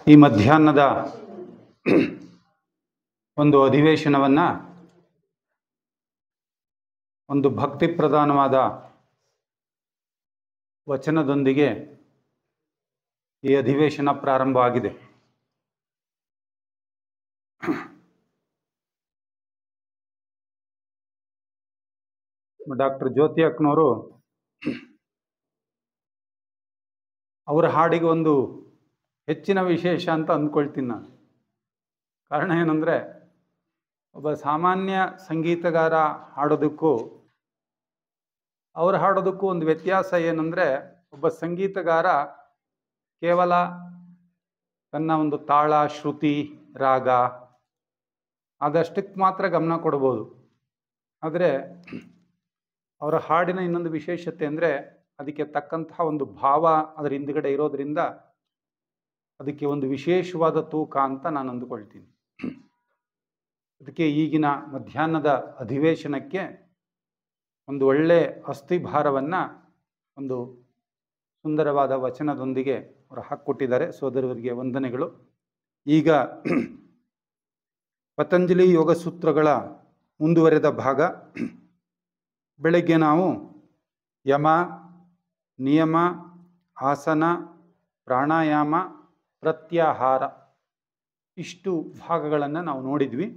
ಈ ಮಧ್ಯಾಹ್ನದ ಒಂದು ಅಧಿವೇಶನವನ್ನು ಒಂದು ಭಕ್ತಿ ಪ್ರಧಾನವಾದ ವಚನದೊಂದಿಗೆ ಈ ಅಧಿವೇಶನ ಪ್ರಾರಂಭ ಆಗಿದೆ. ಡಾಕ್ಟರ್ ಜ್ಯೋತಿ ಅಕ್ಕನವರು ಅವರ ಹಾಡಿಗೆ ಒಂದು ಹೆಚ್ಚಿನ ವಿಶೇಷ ಅಂತ ಅಂದ್ಕೊಳ್ತೀನಿ ನಾನು. ಕಾರಣ ಏನಂದರೆ, ಒಬ್ಬ ಸಾಮಾನ್ಯ ಸಂಗೀತಗಾರ ಹಾಡೋದಕ್ಕೂ ಅವ್ರು ಹಾಡೋದಕ್ಕೂ ಒಂದು ವ್ಯತ್ಯಾಸ ಏನಂದರೆ, ಒಬ್ಬ ಸಂಗೀತಗಾರ ಕೇವಲ ತನ್ನ ಒಂದು ತಾಳ, ಶ್ರುತಿ, ರಾಗ ಅದಷ್ಟಕ್ಕೆ ಮಾತ್ರ ಗಮನ ಕೊಡ್ಬೋದು. ಆದರೆ ಅವರ ಹಾಡಿನ ಇನ್ನೊಂದು ವಿಶೇಷತೆ ಅಂದರೆ, ಅದಕ್ಕೆ ತಕ್ಕಂತಹ ಒಂದು ಭಾವ ಅದರ ಹಿಂದುಗಡೆ ಇರೋದರಿಂದ ಅದಕ್ಕೆ ಒಂದು ವಿಶೇಷವಾದ ತೂಕ ಅಂತ ನಾನು ಅಂದುಕೊಳ್ತೀನಿ. ಅದಕ್ಕೆ ಈಗಿನ ಮಧ್ಯಾಹ್ನದ ಅಧಿವೇಶನಕ್ಕೆ ಒಂದು ಒಳ್ಳೆ ಅಸ್ಥಿಭಾರವನ್ನು ಒಂದು ಸುಂದರವಾದ ವಚನದೊಂದಿಗೆ ಅವರು ಹಾಕ್ಕೊಟ್ಟಿದ್ದಾರೆ. ಸೋದರರಿಗೆ ವಂದನೆಗಳು. ಈಗ ಪತಂಜಲಿ ಯೋಗ ಸೂತ್ರಗಳ ಮುಂದುವರೆದ ಭಾಗ. ಬೆಳಗ್ಗೆ ನಾವು ಯಮ, ನಿಯಮ, ಆಸನ, ಪ್ರಾಣಾಯಾಮ, ಪ್ರತ್ಯಾಹಾರ ಇಷ್ಟು ಭಾಗಗಳನ್ನು ನಾವು ನೋಡಿದ್ವಿ.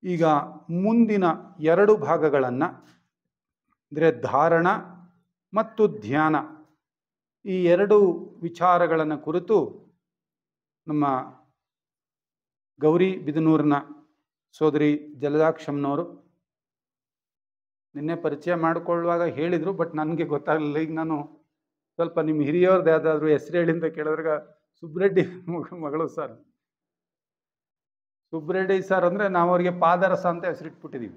ಈಗ ಮುಂದಿನ 2 ಭಾಗಗಳನ್ನು ಅಂದರೆ ಧಾರಣ ಮತ್ತು ಧ್ಯಾನ, ಈ 2 ವಿಚಾರಗಳನ್ನು ಕುರಿತು ನಮ್ಮ ಗೌರಿ ಬಿದನೂರಿನ ಸೋದರಿ ಜಲಜಾಕ್ಷಮ್ಮನವರು ನಿನ್ನೆ ಪರಿಚಯ ಮಾಡಿಕೊಳ್ಳುವಾಗ ಹೇಳಿದರು. ಬಟ್ ನನಗೆ ಗೊತ್ತಾಗಲಿಲ್ಲ. ಈಗ ನಾನು ಸ್ವಲ್ಪ ನಿಮ್ಮ ಹಿರಿಯವ್ರದ್ದು ಯಾವುದಾದ್ರೂ ಹೆಸರು ಹೇಳಿ ಅಂತ ಕೇಳಿದ್ರಾಗ ಸುಬ್ರೆಡ್ಡಿ ಮಗಳು ಸರ್, ಸುಬ್ರೆಡ್ಡಿ ಸರ್ ಅಂದರೆ ನಾವು ಅವ್ರಿಗೆ ಪಾದರಸ ಅಂತ ಹೆಸರಿಟ್ಬಿಟ್ಟಿದ್ದೀವಿ.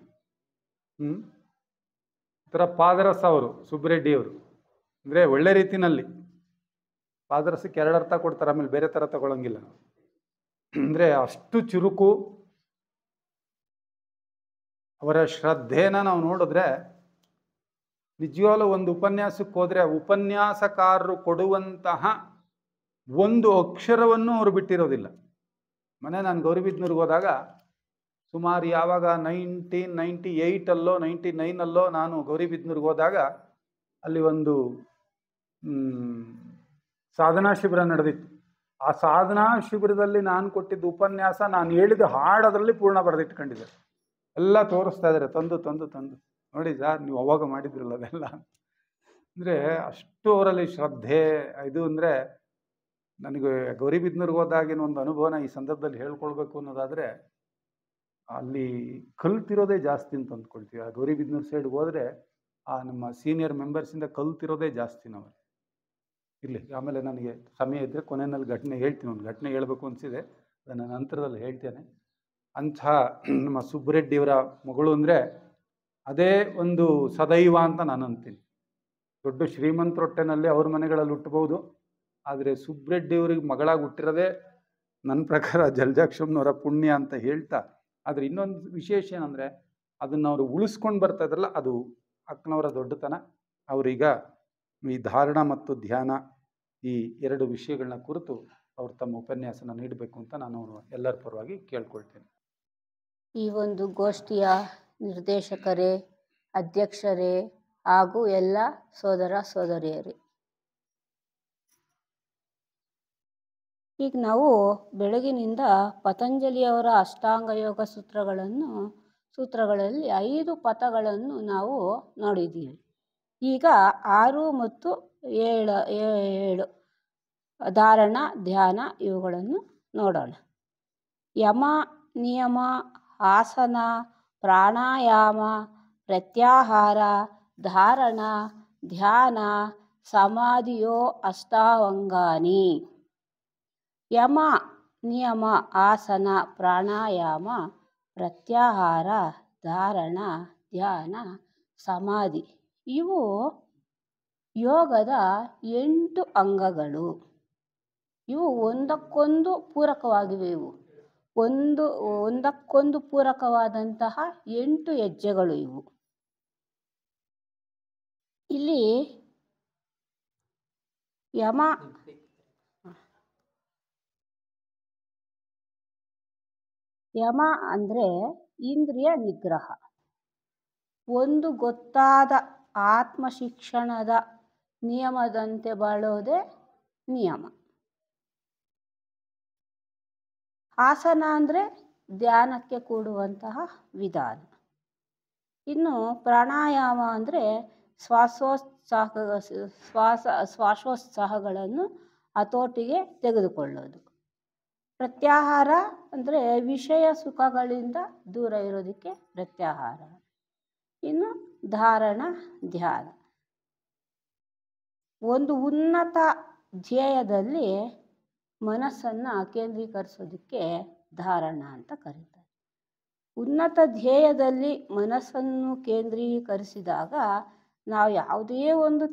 ಈ ಥರ ಪಾದರಸ ಅವರು ಸುಬ್ರೆಡ್ಡಿಯವರು ಅಂದರೆ ಒಳ್ಳೆ ರೀತಿನಲ್ಲಿ ಪಾದರಸಕ್ಕೆ 2 ಅರ್ಥ ಕೊಡ್ತಾರೆ, ಆಮೇಲೆ ಬೇರೆ ಥರ ತಗೊಳ್ಳಂಗಿಲ್ಲ. ಅಂದರೆ ಅಷ್ಟು ಚುರುಕು. ಅವರ ಶ್ರದ್ಧೆನ ನಾವು ನೋಡಿದ್ರೆ ನಿಜವಾಗ್ಲೂ ಒಂದು ಉಪನ್ಯಾಸಕ್ಕೆ ಹೋದರೆ ಉಪನ್ಯಾಸಕಾರರು ಕೊಡುವಂತಹ ಒಂದು ಅಕ್ಷರವನ್ನು ಅವರು ಬಿಟ್ಟಿರೋದಿಲ್ಲ. ನಾನು ಗೌರಿಬಿದನೂರಿಗೆ ಹೋದಾಗ ಸುಮಾರು ಯಾವಾಗ 1998 99 ನಾನು ಗೌರಿಬಿದನೂರಿಗೆ ಹೋದಾಗ ಅಲ್ಲಿ ಒಂದು ಸಾಧನಾ ಶಿಬಿರ ನಡೆದಿತ್ತು. ಆ ಸಾಧನಾ ಶಿಬಿರದಲ್ಲಿ ನಾನು ಕೊಟ್ಟಿದ್ದ ಉಪನ್ಯಾಸ, ನಾನು ಹೇಳಿದ ಹಾಡೋದ್ರಲ್ಲಿ ಪೂರ್ಣ ಬರೆದಿಟ್ಕೊಂಡಿದ್ದೆ. ಎಲ್ಲ ತೋರಿಸ್ತಾ ಇದ್ದಾರೆ, ತಂದು ತಂದು ತಂದು ನೋಡಿ ಸರ್ ನೀವು ಅವಾಗ ಮಾಡಿದ್ರಲ್ಲ ಅದೆಲ್ಲ. ಅಂದರೆ ಅಷ್ಟು ಅವರಲ್ಲಿ ಶ್ರದ್ಧೆ ಇದು. ಅಂದರೆ ನನಗೆ ಗೌರಿಬಿದನೂರಿಗೆ ಹೋದಾಗಿನ ಒಂದು ಅನುಭವನ ಈ ಸಂದರ್ಭದಲ್ಲಿ ಹೇಳ್ಕೊಳ್ಬೇಕು ಅನ್ನೋದಾದರೆ, ಅಲ್ಲಿ ಕಲ್ತಿರೋದೇ ಜಾಸ್ತಿ ಅಂತ ಅಂದ್ಕೊಳ್ತೀವಿ. ಆ ಗೌರಿಬಿದನೂರು ಸೈಡ್ಗೆ ಹೋದರೆ ಆ ನಮ್ಮ ಸೀನಿಯರ್ ಮೆಂಬರ್ಸಿಂದ ಕಲ್ತಿರೋದೇ ಜಾಸ್ತಿ ನಾವು ಇಲ್ಲಿ. ಆಮೇಲೆ ನನಗೆ ಸಮಯ ಇದ್ದರೆ ಕೊನೆಯಲ್ಲಿ ಘಟನೆ ಹೇಳ್ತೀನಿ. ಒಂದು ಘಟನೆ ಹೇಳಬೇಕು ಅನಿಸಿದೆ, ಅದನ್ನು ನಂತರದಲ್ಲಿ ಹೇಳ್ತೇನೆ. ಅಂಥ ನಮ್ಮ ಸುಬ್ಬರೆಡ್ಡಿಯವರ ಮಗಳು ಅಂದರೆ ಅದೇ ಒಂದು ಸದೈವ ಅಂತ ನಾನು ಅಂತೀನಿ. ದೊಡ್ಡ ಶ್ರೀಮಂತರೊಟ್ಟೆನಲ್ಲಿ ಅವ್ರ ಮನೆಗಳಲ್ಲಿ ಹುಟ್ಟಬಹುದು, ಆದರೆ ಸುಬ್ಬರೆಡ್ಡಿಯವ್ರಿಗೆ ಮಗಳಾಗಿ ಹುಟ್ಟಿರೋದೇ ನನ್ನ ಪ್ರಕಾರ ಜಲಜಾಕ್ಷಮ್ಮನವರ ಪುಣ್ಯ ಅಂತ ಹೇಳ್ತಾ. ಆದರೆ ಇನ್ನೊಂದು ವಿಶೇಷ ಏನಂದರೆ, ಅದನ್ನು ಅವರು ಉಳಿಸ್ಕೊಂಡು ಬರ್ತಾ ಇದ್ರಲ್ಲ, ಅದು ಅಕ್ಕನವರ ದೊಡ್ಡತನ. ಅವರೀಗ ಈ ಧಾರಣ ಮತ್ತು ಧ್ಯಾನ ಈ 2 ವಿಷಯಗಳನ್ನ ಕುರಿತು ಅವರು ತಮ್ಮ ಉಪನ್ಯಾಸನ ನೀಡಬೇಕು ಅಂತ ನಾನು ಎಲ್ಲರ ಪರವಾಗಿ ಕೇಳ್ಕೊಳ್ತೇನೆ. ಈ ಒಂದು ಗೋಷ್ಠಿಯ ನಿರ್ದೇಶಕರೇ, ಅಧ್ಯಕ್ಷರೇ ಹಾಗೂ ಎಲ್ಲ ಸೋದರ ಸೋದರಿಯರೇ, ಈಗ ನಾವು ಬೆಳಗಿನಿಂದ ಪತಂಜಲಿಯವರ ಅಷ್ಟಾಂಗ ಯೋಗ ಸೂತ್ರಗಳಲ್ಲಿ 5 ಪಥಗಳನ್ನು ನಾವು ನೋಡಿದ್ದೀವಿ. ಈಗ 6 ಮತ್ತು 7 ಧಾರಣ, ಧ್ಯಾನ ಇವುಗಳನ್ನು ನೋಡೋಣ. ಯಮ, ನಿಯಮ, ಆಸನ, ಪ್ರಾಣಾಯಾಮ, ಪ್ರತ್ಯಾಹಾರ, ಧಾರಣ, ಧ್ಯಾನ, ಸಮಾಧಿಯೋ ಅಷ್ಟಾಂಗಾನಿ. ಯಮ, ನಿಯಮ, ಆಸನ, ಪ್ರಾಣಾಯಾಮ, ಪ್ರತ್ಯಾಹಾರ, ಧಾರಣ, ಧ್ಯಾನ, ಸಮಾಧಿ ಇವು ಯೋಗದ 8 ಅಂಗಗಳು. ಇವು ಒಂದಕ್ಕೊಂದು ಪೂರಕವಾಗಿವೆ. ಇವು ಒಂದಕ್ಕೊಂದು ಪೂರಕವಾದಂತಹ 8 ಹೆಜ್ಜೆಗಳು ಇವು. ಇಲ್ಲಿ ಯಮ ಯಮ ಅಂದರೆ ಇಂದ್ರಿಯ ನಿಗ್ರಹ. ಒಂದು ಗೊತ್ತಾದ ಆತ್ಮಶಿಕ್ಷಣದ ನಿಯಮದಂತೆ ಬಾಳೋದೇ ನಿಯಮ. ಆಸನ ಅಂದರೆ ಧ್ಯಾನಕ್ಕೆ ಕೂಡುವಂತಹ ವಿಧಾನ. ಇನ್ನು ಪ್ರಾಣಾಯಾಮ ಅಂದರೆ ಶ್ವಾಸೋತ್ಸಾಹಗಳನ್ನು ಹತೋಟಿಗೆ ತೆಗೆದುಕೊಳ್ಳೋದು. ಪ್ರತ್ಯಾಹಾರ ಅಂದರೆ ವಿಷಯ ಸುಖಗಳಿಂದ ದೂರ ಇರೋದಕ್ಕೆ ಪ್ರತ್ಯಾಹಾರ. ಇನ್ನು ಧಾರಣ ಧ್ಯಾನ. ಒಂದು ಉನ್ನತ ಧ್ಯೇಯದಲ್ಲಿ ಮನಸ್ಸನ್ನು ಕೇಂದ್ರೀಕರಿಸೋದಕ್ಕೆ ಧಾರಣ ಅಂತ ಕರೀತಾರೆ. ಉನ್ನತ ಧ್ಯೇಯದಲ್ಲಿ ಮನಸ್ಸನ್ನು ಕೇಂದ್ರೀಕರಿಸಿದಾಗ ನಾವು ಯಾವುದೇ ಒಂದು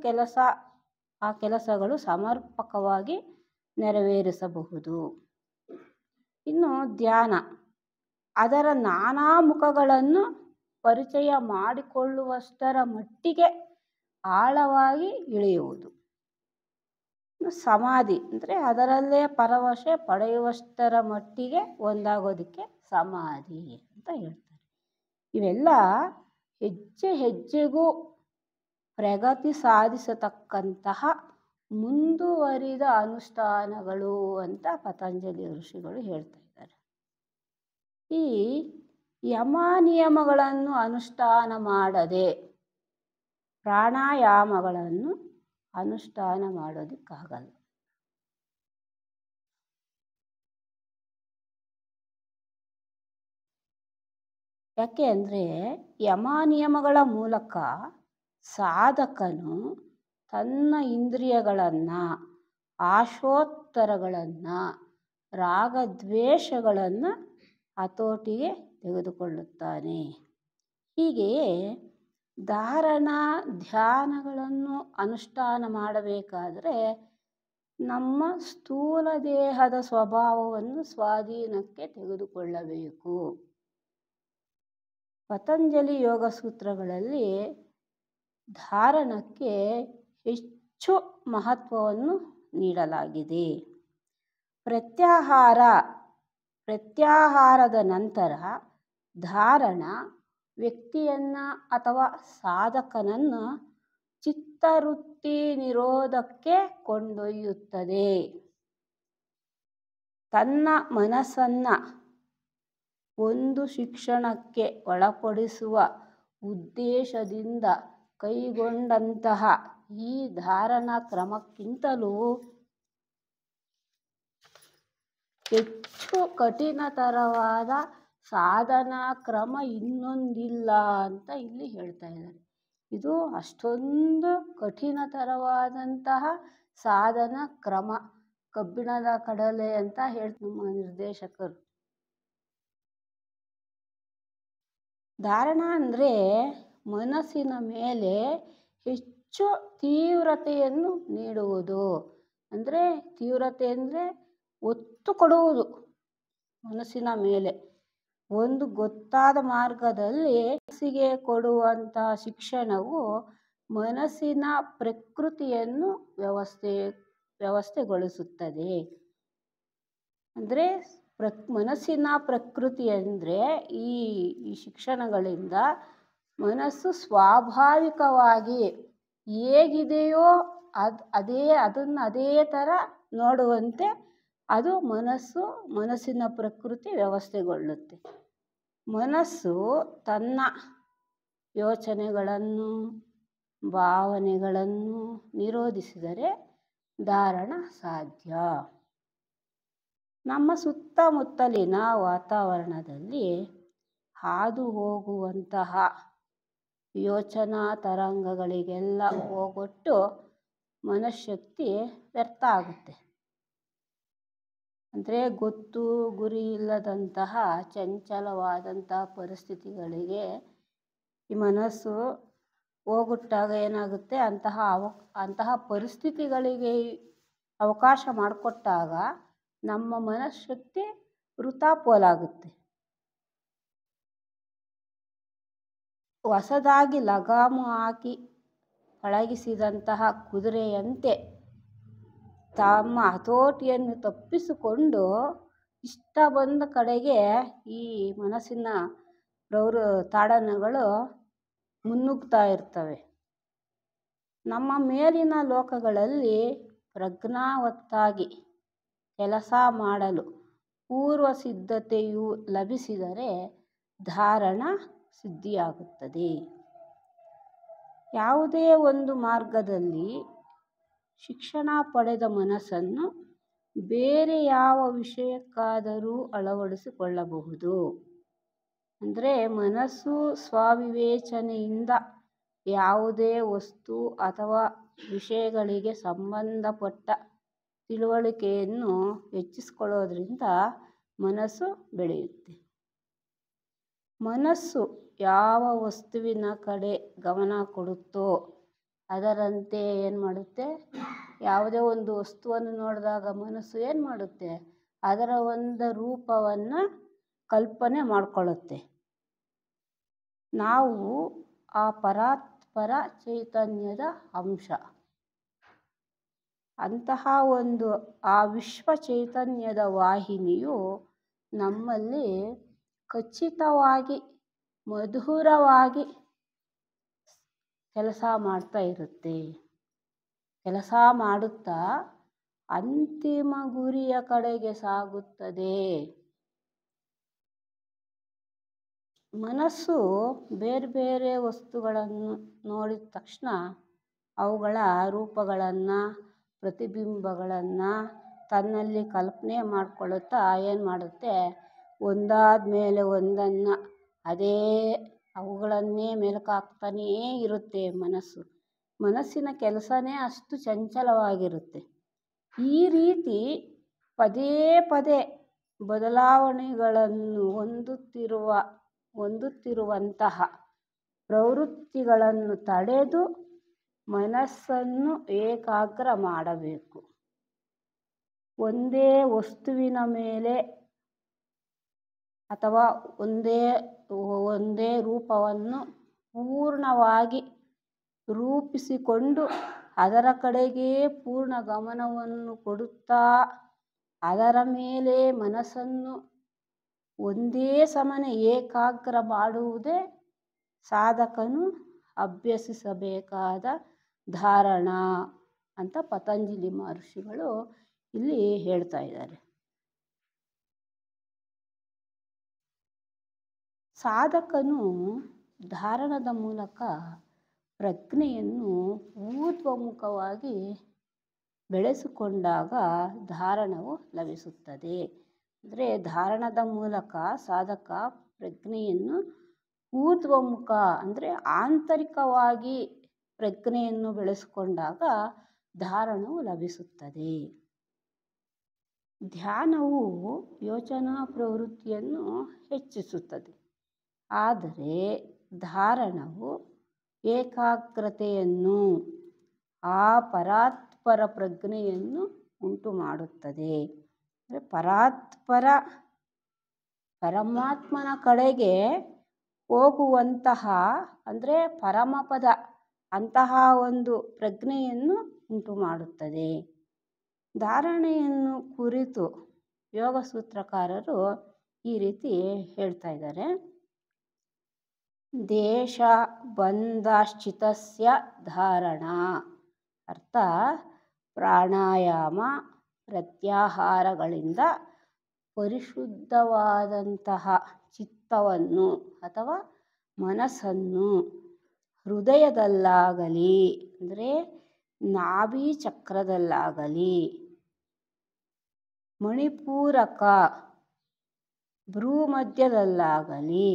ಆ ಕೆಲಸಗಳು ಸಮರ್ಪಕವಾಗಿ ನೆರವೇರಿಸಬಹುದು. ಇನ್ನು ಧ್ಯಾನ, ಅದರ ನಾನಾ ಮುಖಗಳನ್ನು ಪರಿಚಯ ಮಾಡಿಕೊಳ್ಳುವಷ್ಟರ ಮಟ್ಟಿಗೆ ಆಳವಾಗಿ ಇಳಿಯುವುದು. ಸಮಾಧಿ ಅಂದರೆ ಅದರಲ್ಲೇ ಪರವಶ ಪಡೆಯುವಷ್ಟರ ಮಟ್ಟಿಗೆ ಒಂದಾಗೋದಕ್ಕೆ ಸಮಾಧಿ ಅಂತ ಹೇಳ್ತಾರೆ. ಇವೆಲ್ಲ ಹೆಜ್ಜೆ ಹೆಜ್ಜೆಗೂ ಪ್ರಗತಿ ಸಾಧಿಸತಕ್ಕಂತಹ ಮುಂದುವರಿದ ಅನುಷ್ಠಾನಗಳು ಅಂತ ಪತಂಜಲಿ ಋಷಿಗಳು ಹೇಳ್ತಾ ಇದ್ದಾರೆ. ಈ ಯಮ ನಿಯಮಗಳನ್ನು ಅನುಷ್ಠಾನ ಮಾಡದೆ ಪ್ರಾಣಾಯಾಮಗಳನ್ನು ಅನುಷ್ಠಾನ ಮಾಡೋದಕ್ಕಾಗಲ್ಲ. ಯಾಕೆ ಅಂದರೆ ಯಮ ನಿಯಮಗಳ ಮೂಲಕ ಸಾಧಕನು ತನ್ನ ಇಂದ್ರಿಯಗಳನ್ನು, ಆಶೋತ್ತರಗಳನ್ನು, ರಾಗದ್ವೇಷಗಳನ್ನು ಹತೋಟಿಗೆ ತೆಗೆದುಕೊಳ್ಳುತ್ತಾನೆ. ಹೀಗೆಯೇ ಧಾರಣ ಧ್ಯಾನಗಳನ್ನು ಅನುಷ್ಠಾನ ಮಾಡಬೇಕಾದರೆ ನಮ್ಮ ಸ್ಥೂಲ ದೇಹದ ಸ್ವಭಾವವನ್ನು ಸ್ವಾಧೀನಕ್ಕೆ ತೆಗೆದುಕೊಳ್ಳಬೇಕು. ಪತಂಜಲಿ ಯೋಗ ಸೂತ್ರಗಳಲ್ಲಿ ಧಾರಣಕ್ಕೆ ಹೆಚ್ಚು ಮಹತ್ವವನ್ನು ನೀಡಲಾಗಿದೆ. ಪ್ರತ್ಯಾಹಾರದ ನಂತರ ಧಾರಣ ವ್ಯಕ್ತಿಯನ್ನು ಅಥವಾ ಸಾಧಕನನ್ನು ಚಿತ್ತವೃತ್ತಿ ನಿರೋಧಕ್ಕೆ ಕೊಂಡೊಯ್ಯುತ್ತದೆ. ತನ್ನ ಮನಸ್ಸನ್ನು ಒಂದು ಶಿಕ್ಷಣಕ್ಕೆ ಒಳಪಡಿಸುವ ಉದ್ದೇಶದಿಂದ ಕೈಗೊಂಡಂತಹ ಈ ಧಾರಣ ಕ್ರಮಕ್ಕಿಂತಲೂ ಹೆಚ್ಚು ಕಠಿಣತರವಾದ ಸಾಧನಾ ಕ್ರಮ ಇನ್ನೊಂದಿಲ್ಲ ಅಂತ ಇಲ್ಲಿ ಹೇಳ್ತಾ ಇದ್ದಾರೆ. ಇದು ಅಷ್ಟೊಂದು ಕಠಿಣತರವಾದಂತಹ ಸಾಧನ ಕ್ರಮ, ಕಬ್ಬಿಣದ ಕಡಲೆ ಅಂತ ಹೇಳ್ತಾರೆ ನಮ್ಮ ನಿರ್ದೇಶಕರು. ಧಾರಣ ಅಂದರೆ ಮನಸ್ಸಿನ ಮೇಲೆ ಹೆಚ್ಚು ತೀವ್ರತೆಯನ್ನು ನೀಡುವುದು. ಅಂದರೆ ತೀವ್ರತೆ ಅಂದರೆ ಒತ್ತು ಕೊಡುವುದು ಮನಸ್ಸಿನ ಮೇಲೆ. ಒಂದು ಗೊತ್ತಾದ ಮಾರ್ಗದಲ್ಲಿ ಮನಸ್ಸಿಗೆ ಕೊಡುವಂತಹ ಶಿಕ್ಷಣವು ಮನಸ್ಸಿನ ಪ್ರಕೃತಿಯನ್ನು ವ್ಯವಸ್ಥೆಗೊಳಿಸುತ್ತದೆ. ಅಂದರೆ ಮನಸ್ಸಿನ ಪ್ರಕೃತಿ ಅಂದರೆ ಈ ಶಿಕ್ಷಣಗಳಿಂದ ಮನಸ್ಸು ಸ್ವಾಭಾವಿಕವಾಗಿ ಹೇಗಿದೆಯೋ ಅದನ್ನು ಅದೇ ಥರ ನೋಡುವಂತೆ ಅದು ಮನಸ್ಸಿನ ಪ್ರಕೃತಿ ವ್ಯವಸ್ಥೆಗೊಳ್ಳುತ್ತೆ. ಮನಸ್ಸು ತನ್ನ ಯೋಚನೆಗಳನ್ನು, ಭಾವನೆಗಳನ್ನು ನಿರೋಧಿಸಿದರೆ ಧಾರಣ ಸಾಧ್ಯ. ನಮ್ಮ ಸುತ್ತಮುತ್ತಲಿನ ವಾತಾವರಣದಲ್ಲಿ ಹಾದು ಹೋಗುವಂತಹ ಯೋಚನಾ ತರಂಗಗಳಿಗೆಲ್ಲ ಹೋಗೊಟ್ಟು ಮನಃಶಕ್ತಿ ವ್ಯರ್ಥ ಆಗುತ್ತೆ. ಅಂದರೆ ಗೊತ್ತು ಗುರಿ ಇಲ್ಲದಂತಹ ಚಂಚಲವಾದಂತಹ ಪರಿಸ್ಥಿತಿಗಳಿಗೆ ಈ ಮನಸ್ಸು ಹೋಗುಟ್ಟಾಗ ಏನಾಗುತ್ತೆ, ಅಂತಹ ಪರಿಸ್ಥಿತಿಗಳಿಗೆ ಅವಕಾಶ ಮಾಡಿಕೊಟ್ಟಾಗ ನಮ್ಮ ಮನಃಶಕ್ತಿ ವೃಥಾ ಪೋಲಾಗುತ್ತೆ. ಹೊಸದಾಗಿ ಲಗಾಮು ಹಾಕಿ ಪಳಗಿಸಿದಂತಹ ಕುದುರೆಯಂತೆ ತಮ್ಮ ಹತೋಟಿಯನ್ನು ತಪ್ಪಿಸಿಕೊಂಡು ಇಷ್ಟ ಬಂದ ಕಡೆಗೆ ಈ ಮನಸ್ಸಿನ ತಾಡನಗಳು ಮುನ್ನುಗ್ತಾ ಇರ್ತವೆ. ನಮ್ಮ ಮೇಲಿನ ಲೋಕಗಳಲ್ಲಿ ಪ್ರಜ್ಞಾವತ್ತಾಗಿ ಕೆಲಸ ಮಾಡಲು ಪೂರ್ವ ಸಿದ್ಧತೆಯು ಲಭಿಸಿದರೆ ಧಾರಣ ಸಿದ್ಧಿಯಾಗುತ್ತದೆ. ಯಾವುದೇ ಒಂದು ಮಾರ್ಗದಲ್ಲಿ ಶಿಕ್ಷಣ ಪಡೆದ ಮನಸ್ಸನ್ನು ಬೇರೆ ಯಾವ ವಿಷಯಕ್ಕಾದರೂ ಅಳವಡಿಸಿಕೊಳ್ಳಬಹುದು. ಅಂದರೆ ಮನಸ್ಸು ಸ್ವವಿವೇಚನೆಯಿಂದ ಯಾವುದೇ ವಸ್ತು ಅಥವಾ ವಿಷಯಗಳಿಗೆ ಸಂಬಂಧಪಟ್ಟ ತಿಳುವಳಿಕೆಯನ್ನು ಹೆಚ್ಚಿಸಿಕೊಳ್ಳೋದ್ರಿಂದ ಮನಸ್ಸು ಬೆಳೆಯುತ್ತೆ. ಮನಸ್ಸು ಯಾವ ವಸ್ತುವಿನ ಕಡೆ ಗಮನ ಕೊಡುತ್ತೋ ಅದರಂತೆ ಏನು ಮಾಡುತ್ತೆ, ಯಾವುದೇ ಒಂದು ವಸ್ತುವನ್ನು ನೋಡಿದಾಗ ಮನಸ್ಸು ಏನು ಮಾಡುತ್ತೆ, ಅದರ ಒಂದು ರೂಪವನ್ನು ಕಲ್ಪನೆ ಮಾಡಿಕೊಳ್ಳುತ್ತೆ. ನಾವು ಆ ಪರಾತ್ಪರ ಚೈತನ್ಯದ ಅಂಶ. ಅಂತಹ ಒಂದು ಆ ವಿಶ್ವ ಚೈತನ್ಯದ ವಾಹಿನಿಯು ನಮ್ಮಲ್ಲಿ ಖಚಿತವಾಗಿ ಮಧುರವಾಗಿ ಕೆಲಸ ಮಾಡ್ತಾ ಇರುತ್ತೆ. ಕೆಲಸ ಮಾಡುತ್ತಾ ಅಂತಿಮ ಗುರಿಯ ಕಡೆಗೆ ಸಾಗುತ್ತದೆ. ಮನಸ್ಸು ಬೇರೆ ಬೇರೆ ವಸ್ತುಗಳನ್ನು ನೋಡಿದ ತಕ್ಷಣ ಅವುಗಳ ರೂಪಗಳನ್ನು ಪ್ರತಿಬಿಂಬಗಳನ್ನು ತನ್ನಲ್ಲಿ ಕಲ್ಪನೆ ಮಾಡಿಕೊಳ್ಳುತ್ತಾ ಏನು ಮಾಡುತ್ತೆ, ಒಂದಾದ ಮೇಲೆ ಒಂದನ್ನು ಅವುಗಳನ್ನೇ ಮೆಲುಕಾಗ್ತಾನೇ ಇರುತ್ತೆ. ಮನಸ್ಸಿನ ಕೆಲಸನೇ ಅಷ್ಟು ಚಂಚಲವಾಗಿರುತ್ತೆ. ಈ ರೀತಿ ಪದೇ ಪದೇ ಬದಲಾವಣೆಗಳನ್ನು ಹೊಂದುತ್ತಿರುವಂತಹ ಪ್ರವೃತ್ತಿಗಳನ್ನು ತಡೆದು ಮನಸ್ಸನ್ನು ಏಕಾಗ್ರ ಮಾಡಬೇಕು. ಒಂದೇ ವಸ್ತುವಿನ ಮೇಲೆ ಅಥವಾ ಒಂದೇ ರೂಪವನ್ನು ಪೂರ್ಣವಾಗಿ ರೂಪಿಸಿಕೊಂಡು ಅದರ ಕಡೆಗೆ ಪೂರ್ಣ ಗಮನವನ್ನು ಕೊಡುತ್ತಾ ಅದರ ಮೇಲೆ ಮನಸ್ಸನ್ನು ಒಂದೇ ಸಮನೆ ಏಕಾಗ್ರ ಮಾಡುವುದೇ ಸಾಧಕನು ಅಭ್ಯಸಿಸಬೇಕಾದ ಧಾರಣ ಅಂತ ಪತಂಜಲಿ ಮಹರ್ಷಿಗಳು ಇಲ್ಲಿ ಹೇಳ್ತಾ ಇದ್ದಾರೆ. ಸಾಧಕನು ಧಾರಣದ ಮೂಲಕ ಪ್ರಜ್ಞೆಯನ್ನು ಊರ್ಧ್ವಮುಖವಾಗಿ ಬೆಳೆಸಿಕೊಂಡಾಗ ಧಾರಣವು ಲಭಿಸುತ್ತದೆ. ಅಂದರೆ ಧಾರಣದ ಮೂಲಕ ಸಾಧಕ ಪ್ರಜ್ಞೆಯನ್ನು ಊರ್ಧ್ವಮುಖ ಅಂದರೆ ಆಂತರಿಕವಾಗಿ ಪ್ರಜ್ಞೆಯನ್ನು ಬೆಳೆಸಿಕೊಂಡಾಗ ಧಾರಣವು ಲಭಿಸುತ್ತದೆ. ಧ್ಯಾನವು ಯೋಚನಾ ಪ್ರವೃತ್ತಿಯನ್ನು ಹೆಚ್ಚಿಸುತ್ತದೆ. ಆದರೆ ಧಾರಣವು ಏಕಾಗ್ರತೆಯನ್ನು ಆ ಪರಾತ್ಪರ ಪ್ರಜ್ಞೆಯನ್ನು ಉಂಟು ಮಾಡುತ್ತದೆ. ಅಂದರೆ ಪರಮಾತ್ಮನ ಕಡೆಗೆ ಹೋಗುವಂತಹ ಅಂದರೆ ಪರಮಪದ ಅಂತಹ ಒಂದು ಪ್ರಜ್ಞೆಯನ್ನು ಉಂಟು ಮಾಡುತ್ತದೆ. ಧಾರಣೆಯನ್ನು ಕುರಿತು ಯೋಗ ಸೂತ್ರಕಾರರು ಈ ರೀತಿ ಹೇಳ್ತಾ ಇದ್ದಾರೆ. ದೇಶ ಬಂಧಾಶ್ಚಿತಸ್ಯ ಧಾರಣ ಅರ್ಥ ಪ್ರಾಣಾಯಾಮ ಪ್ರತ್ಯಾಹಾರಗಳಿಂದ ಪರಿಶುದ್ಧವಾದಂತಹ ಚಿತ್ತವನ್ನು ಅಥವಾ ಮನಸ್ಸನ್ನು ಹೃದಯದಲ್ಲಾಗಲಿ ಅಂದರೆ ನಾಭಿ ಚಕ್ರದಲ್ಲಾಗಲಿ ಮಣಿಪೂರಕ ಭ್ರೂಮಧ್ಯದಲ್ಲಾಗಲಿ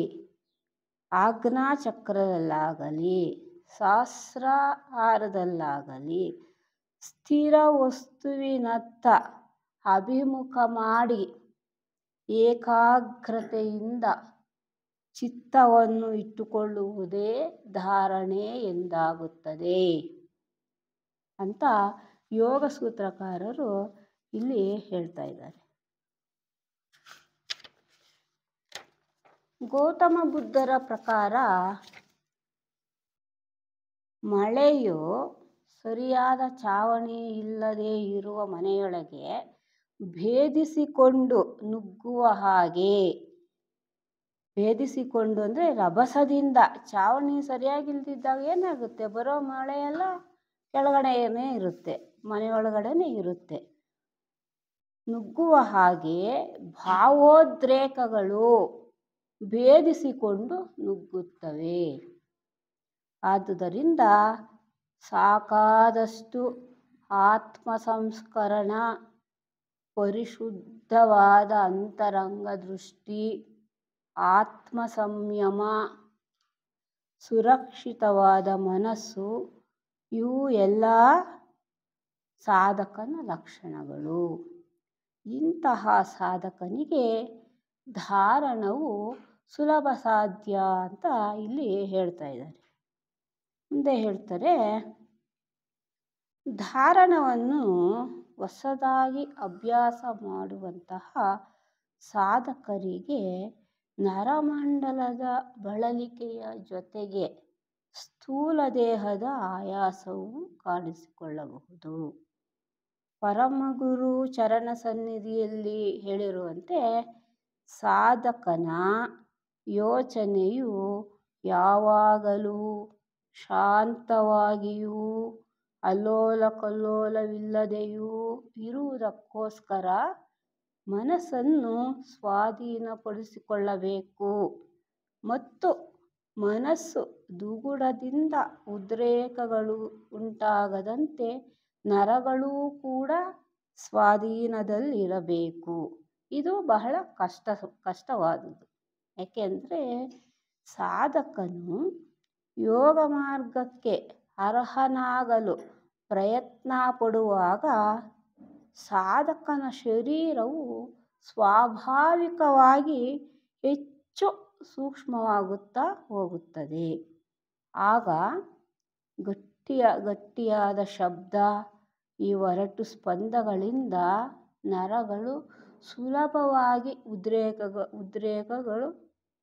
ಆಜ್ಞಾಚಕ್ರದಲ್ಲಾಗಲಿ ಸಹಸ್ರಾರದಲ್ಲಾಗಲಿ ಸ್ಥಿರ ವಸ್ತುವಿನತ್ತ ಅಭಿಮುಖ ಮಾಡಿ ಏಕಾಗ್ರತೆಯಿಂದ ಚಿತ್ತವನ್ನು ಇಟ್ಟುಕೊಳ್ಳುವುದೇ ಧಾರಣೆ ಎಂದಾಗುತ್ತದೆ ಅಂತ ಯೋಗ ಸೂತ್ರಕಾರರು ಇಲ್ಲಿ ಹೇಳ್ತಾ ಇದ್ದಾರೆ. ಗೌತಮ ಬುದ್ಧರ ಪ್ರಕಾರ ಮಳೆಯು ಸರಿಯಾದ ಛಾವಣಿ ಇಲ್ಲದೆ ಇರುವ ಮನೆಯೊಳಗೆ ಭೇದಿಸಿಕೊಂಡು ನುಗ್ಗುವ ಹಾಗೆ. ಭೇದಿಸಿಕೊಂಡು ಅಂದರೆ ರಭಸದಿಂದ. ಚಾವಣಿ ಸರಿಯಾಗಿಲ್ದಿದ್ದಾಗ ಏನಾಗುತ್ತೆ, ಬರೋ ಮಳೆಯೆಲ್ಲ ಕೆಳಗಡೆನೇ ಇರುತ್ತೆ, ಮನೆಯೊಳಗಡೆನೇ ಇರುತ್ತೆ. ನುಗ್ಗುವ ಹಾಗೆ ಭಾವೋದ್ರೇಕಗಳು ಭೇದಿಸಿಕೊಂಡು ನುಗ್ಗುತ್ತವೆ. ಆದುದರಿಂದ ಸಾಕಾದಷ್ಟು ಆತ್ಮ ಸಂಸ್ಕರಣ, ಪರಿಶುದ್ಧವಾದ ಅಂತರಂಗ ದೃಷ್ಟಿ, ಆತ್ಮ ಸಂಯಮ, ಸುರಕ್ಷಿತವಾದ ಮನಸ್ಸು, ಇವು ಎಲ್ಲ ಸಾಧಕನ ಲಕ್ಷಣಗಳು. ಇಂತಹ ಸಾಧಕನಿಗೆ ಧಾರಣವು ಸುಲಭ ಸಾಧ್ಯ ಅಂತ ಇಲ್ಲಿ ಹೇಳ್ತಾ ಇದ್ದಾರೆ. ಮುಂದೆ ಹೇಳ್ತಾರೆ, ಧಾರಣವನ್ನು ಹೊಸದಾಗಿ ಅಭ್ಯಾಸ ಮಾಡುವಂತಹ ಸಾಧಕರಿಗೆ ನರಮಂಡಲದ ಬಳಲಿಕೆಯ ಜೊತೆಗೆ ಸ್ಥೂಲ ದೇಹದ ಆಯಾಸವು ಕಾಣಿಸಿಕೊಳ್ಳಬಹುದು. ಪರಮಗುರು ಚರಣ ಸನ್ನಿಧಿಯಲ್ಲಿ ಹೇಳಿರುವಂತೆ ಸಾಧಕನ ಯೋಚನೆಯು ಯಾವಾಗಲೂ ಶಾಂತವಾಗಿಯೂ ಅಲ್ಲೋಲ ಕಲ್ಲೋಲವಿಲ್ಲದೆಯೂ ಇರುವುದಕ್ಕೋಸ್ಕರ ಮನಸ್ಸನ್ನು ಸ್ವಾಧೀನಪಡಿಸಿಕೊಳ್ಳಬೇಕು ಮತ್ತು ಮನಸ್ಸು ದುಗುಡದಿಂದ ಉದ್ರೇಕಗಳು ಉಂಟಾಗದಂತೆ ನರಗಳೂ ಕೂಡ ಸ್ವಾಧೀನದಲ್ಲಿರಬೇಕು. ಇದು ಬಹಳ ಕಷ್ಟವಾದುದು. ಯಾಕೆಂದರೆ ಸಾಧಕನು ಯೋಗ ಮಾರ್ಗಕ್ಕೆ ಅರ್ಹನಾಗಲು ಪ್ರಯತ್ನ ಪಡುವಾಗ ಸಾಧಕನ ಶರೀರವು ಸ್ವಾಭಾವಿಕವಾಗಿ ಹೆಚ್ಚು ಸೂಕ್ಷ್ಮವಾಗುತ್ತಾ ಹೋಗುತ್ತದೆ. ಆಗ ಗಟ್ಟಿಯಾದ ಶಬ್ದ, ಈ ಒರಟು ಸ್ಪಂದಗಳಿಂದ ನರಗಳು ಸುಲಭವಾಗಿ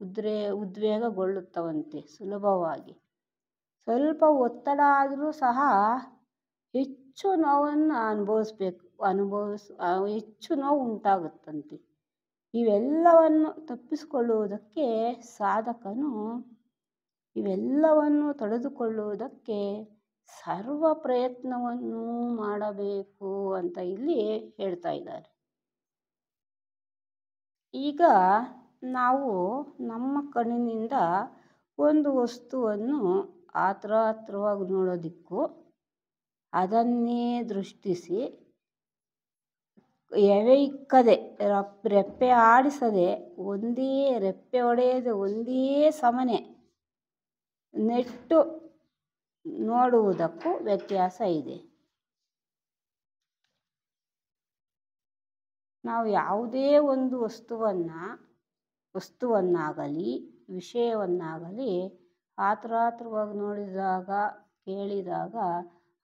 ಉದ್ವೇಗಗೊಳ್ಳುತ್ತವಂತೆ. ಸುಲಭವಾಗಿ ಸ್ವಲ್ಪ ಒತ್ತಡ ಆದರೂ ಸಹ ಹೆಚ್ಚು ನೋವನ್ನು ಹೆಚ್ಚು ನೋವು ಉಂಟಾಗುತ್ತಂತೆ. ಇವೆಲ್ಲವನ್ನು ತಪ್ಪಿಸಿಕೊಳ್ಳುವುದಕ್ಕೆ ಸಾಧಕನು ಇವೆಲ್ಲವನ್ನು ತಡೆದುಕೊಳ್ಳುವುದಕ್ಕೆ ಸರ್ವ ಪ್ರಯತ್ನವನ್ನು ಮಾಡಬೇಕು ಅಂತ ಇಲ್ಲಿ ಹೇಳ್ತಾ ಇದ್ದಾರೆ. ಈಗ ನಾವು ನಮ್ಮ ಕಣ್ಣಿನಿಂದ ಒಂದು ವಸ್ತುವನ್ನು ಆತುರವಾಗಿ ನೋಡೋದಿಕ್ಕೂ ಅದನ್ನೇ ದೃಷ್ಟಿಸಿ ಎವೆ ಇಕ್ಕದೆ ರೆಪ್ಪೆ ಆಡಿಸದೆ ರೆಪ್ಪೆ ಹೊಡೆಯದೆ ಒಂದೇ ಸಮನೆ ನೆಟ್ಟು ನೋಡುವುದಕ್ಕೂ ವ್ಯತ್ಯಾಸ ಇದೆ. ನಾವು ಯಾವುದೇ ಒಂದು ವಸ್ತುವನ್ನಾಗಲಿ ವಿಷಯವನ್ನಾಗಲಿ ಆತುರವಾಗಿ ನೋಡಿದಾಗ ಕೇಳಿದಾಗ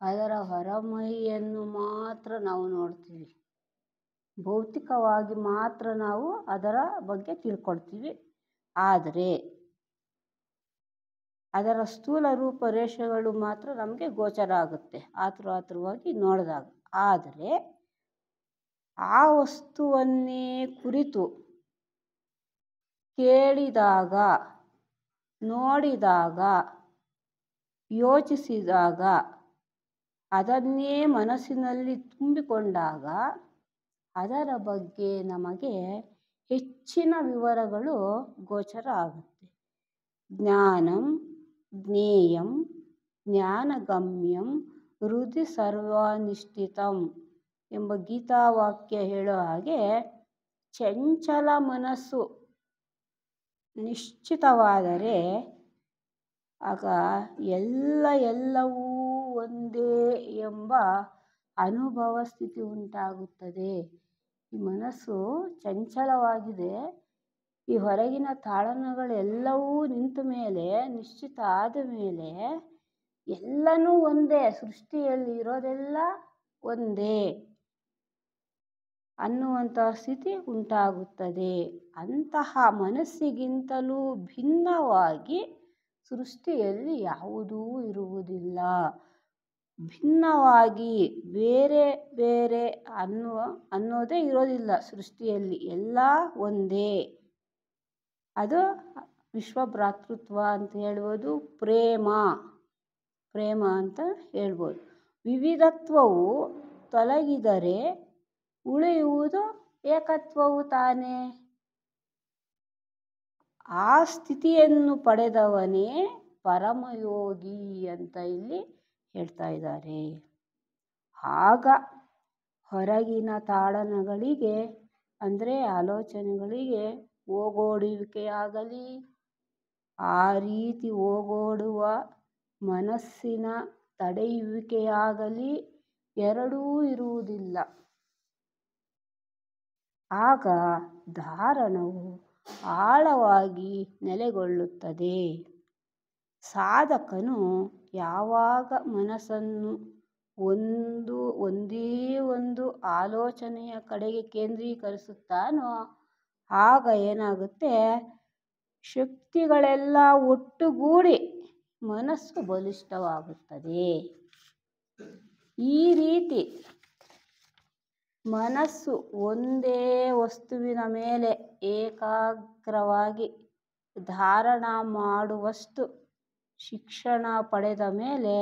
ಅದರ ಹೊರಮೈಯನ್ನು ಮಾತ್ರ ನಾವು ನೋಡ್ತೀವಿ. ಭೌತಿಕವಾಗಿ ಮಾತ್ರ ನಾವು ಅದರ ಬಗ್ಗೆ ತಿಳ್ಕೊಳ್ತೀವಿ. ಆದರೆ ಅದರ ಸ್ಥೂಲ ರೂಪ ರೇಷೆಗಳು ಮಾತ್ರ ನಮಗೆ ಗೋಚರ ಆಗುತ್ತೆ ಆತುರವಾಗಿ ನೋಡಿದಾಗ. ಆದರೆ ಆ ವಸ್ತುವನ್ನೇ ಕುರಿತು ಕೇಳಿದಾಗ, ನೋಡಿದಾಗ, ಯೋಚಿಸಿದಾಗ, ಅದನ್ನೇ ಮನಸ್ಸಿನಲ್ಲಿ ತುಂಬಿಕೊಂಡಾಗ ಅದರ ಬಗ್ಗೆ ನಮಗೆ ಹೆಚ್ಚಿನ ವಿವರಗಳು ಗೋಚರ ಆಗುತ್ತೆ. ಜ್ಞಾನಂ ಜ್ಞೇಯಂ ಜ್ಞಾನಗಮ್ಯಂ ಹೃದಯ ಸರ್ವನಿಷ್ಠಿತಂ ಎಂಬ ಗೀತಾವಾಕ್ಯ ಹೇಳೋ ಹಾಗೆ ಚಂಚಲ ಮನಸ್ಸು ನಿಶ್ಚಿತವಾದರೆ ಆಗ ಎಲ್ಲವೂ ಒಂದೇ ಎಂಬ ಅನುಭವ ಸ್ಥಿತಿ ಉಂಟಾಗುತ್ತದೆ. ಈ ಮನಸ್ಸು ಚಂಚಲವಾಗಿದೆ. ಈ ಹೊರಗಿನ ತಾಳನಗಳೆಲ್ಲವೂ ನಿಂತ ಮೇಲೆ, ನಿಶ್ಚಿತ ಆದ ಮೇಲೆ ಎಲ್ಲನೂ ಒಂದೇ, ಸೃಷ್ಟಿಯಲ್ಲಿ ಇರೋದೆಲ್ಲ ಒಂದೇ ಅನ್ನುವಂತಹ ಸ್ಥಿತಿ ಉಂಟಾಗುತ್ತದೆ. ಅಂತಹ ಮನಸ್ಸಿಗಿಂತಲೂ ಭಿನ್ನವಾಗಿ ಸೃಷ್ಟಿಯಲ್ಲಿ ಯಾವುದೂ ಇರುವುದಿಲ್ಲ. ಭಿನ್ನವಾಗಿ ಬೇರೆ ಬೇರೆ ಅನ್ನೋದೇ ಇರೋದಿಲ್ಲ ಸೃಷ್ಟಿಯಲ್ಲಿ, ಎಲ್ಲ ಒಂದೇ. ಅದು ವಿಶ್ವಭ್ರಾತೃತ್ವ ಅಂತ ಹೇಳ್ಬೋದು, ಪ್ರೇಮ ಅಂತ ಹೇಳ್ಬೋದು. ವಿವಿಧತ್ವವು ತೊಲಗಿದರೆ ಉಳಿಯುವುದು ಏಕತ್ವವು ತಾನೇ. ಆ ಸ್ಥಿತಿಯನ್ನು ಪಡೆದವನೇ ಪರಮಯೋಗಿ ಅಂತ ಇಲ್ಲಿ ಹೇಳ್ತಾ ಇದ್ದಾರೆ. ಆಗ ಹೊರಗಿನ ತಾಡನಗಳಿಗೆ ಅಂದರೆ ಆಲೋಚನೆಗಳಿಗೆ ಹೋಗೋಡುವಿಕೆಯಾಗಲಿ, ಆ ರೀತಿ ಹೋಗೋಡುವ ಮನಸ್ಸಿನ ತಡೆಯುವಿಕೆಯಾಗಲಿ ಎರಡೂ ಇರುವುದಿಲ್ಲ. ಆಗ ಧಾರಣವು ಆಳವಾಗಿ ನೆಲೆಗೊಳ್ಳುತ್ತದೆ. ಸಾಧಕನು ಯಾವಾಗ ಮನಸ್ಸನ್ನು ಒಂದೇ ಒಂದು ಆಲೋಚನೆಯ ಕಡೆಗೆ ಕೇಂದ್ರೀಕರಿಸುತ್ತಾನೋ ಆಗ ಏನಾಗುತ್ತೆ, ಶಕ್ತಿಗಳೆಲ್ಲ ಒಟ್ಟುಗೂಡಿ ಮನಸ್ಸು ಬಲಿಷ್ಠವಾಗುತ್ತದೆ. ಈ ರೀತಿ ಮನಸ್ಸು ಒಂದೇ ವಸ್ತುವಿನ ಮೇಲೆ ಏಕಾಗ್ರವಾಗಿ ಧಾರಣ ಮಾಡುವಷ್ಟು ಶಿಕ್ಷಣ ಪಡೆದ ಮೇಲೆ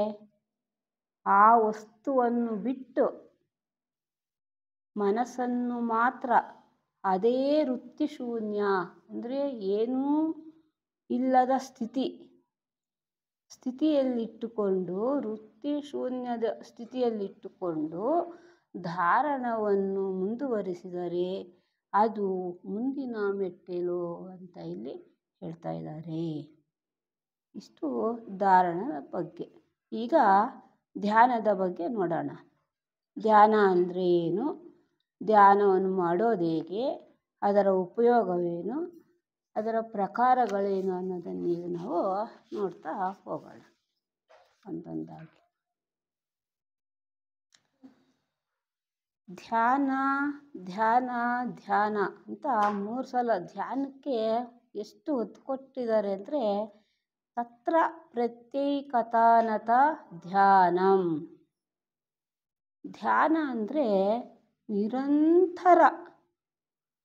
ಆ ವಸ್ತುವನ್ನು ಬಿಟ್ಟು ಮನಸ್ಸನ್ನು ಮಾತ್ರ ಅದೇ ವೃತ್ತಿಶೂನ್ಯ ಅಂದರೆ ಏನೂ ಇಲ್ಲದ ಸ್ಥಿತಿಯಲ್ಲಿಟ್ಟುಕೊಂಡು ವೃತ್ತಿ ಶೂನ್ಯದ ಸ್ಥಿತಿಯಲ್ಲಿಟ್ಟುಕೊಂಡು ಧಾರಣವನ್ನು ಮುಂದುವರಿಸಿದರೆ ಅದು ಮುಂದಿನ ಮೆಟ್ಟಿಲು ಅಂತ ಇಲ್ಲಿ ಹೇಳ್ತಾ ಇದ್ದಾರೆ. ಇಷ್ಟು ಧಾರಣದ ಬಗ್ಗೆ. ಈಗ ಧ್ಯಾನದ ಬಗ್ಗೆ ನೋಡೋಣ. ಧ್ಯಾನ ಅಂದರೆ ಏನು, ಧ್ಯಾನವನ್ನು ಮಾಡೋದು ಹೇಗೆ, ಅದರ ಉಪಯೋಗವೇನು, ಅದರ ಪ್ರಕಾರಗಳೇನು ಅನ್ನೋದನ್ನು ಈಗ ನಾವು ನೋಡ್ತಾ ಹೋಗೋಣ ಒಂದೊಂದಾಗಿ. ಧ್ಯಾನ ಧ್ಯಾನ ಧ್ಯಾನ ಅಂತ 3 ಸಲ ಧ್ಯಾನಕ್ಕೆ ಎಷ್ಟು ಒತ್ತು ಕೊಟ್ಟಿದ್ದಾರೆ ಅಂದರೆ, ತತ್ರ ಪ್ರತ್ಯೇಕತಾನತ ಧ್ಯಾನಂ. ಧ್ಯಾನ ಅಂದರೆ ನಿರಂತರ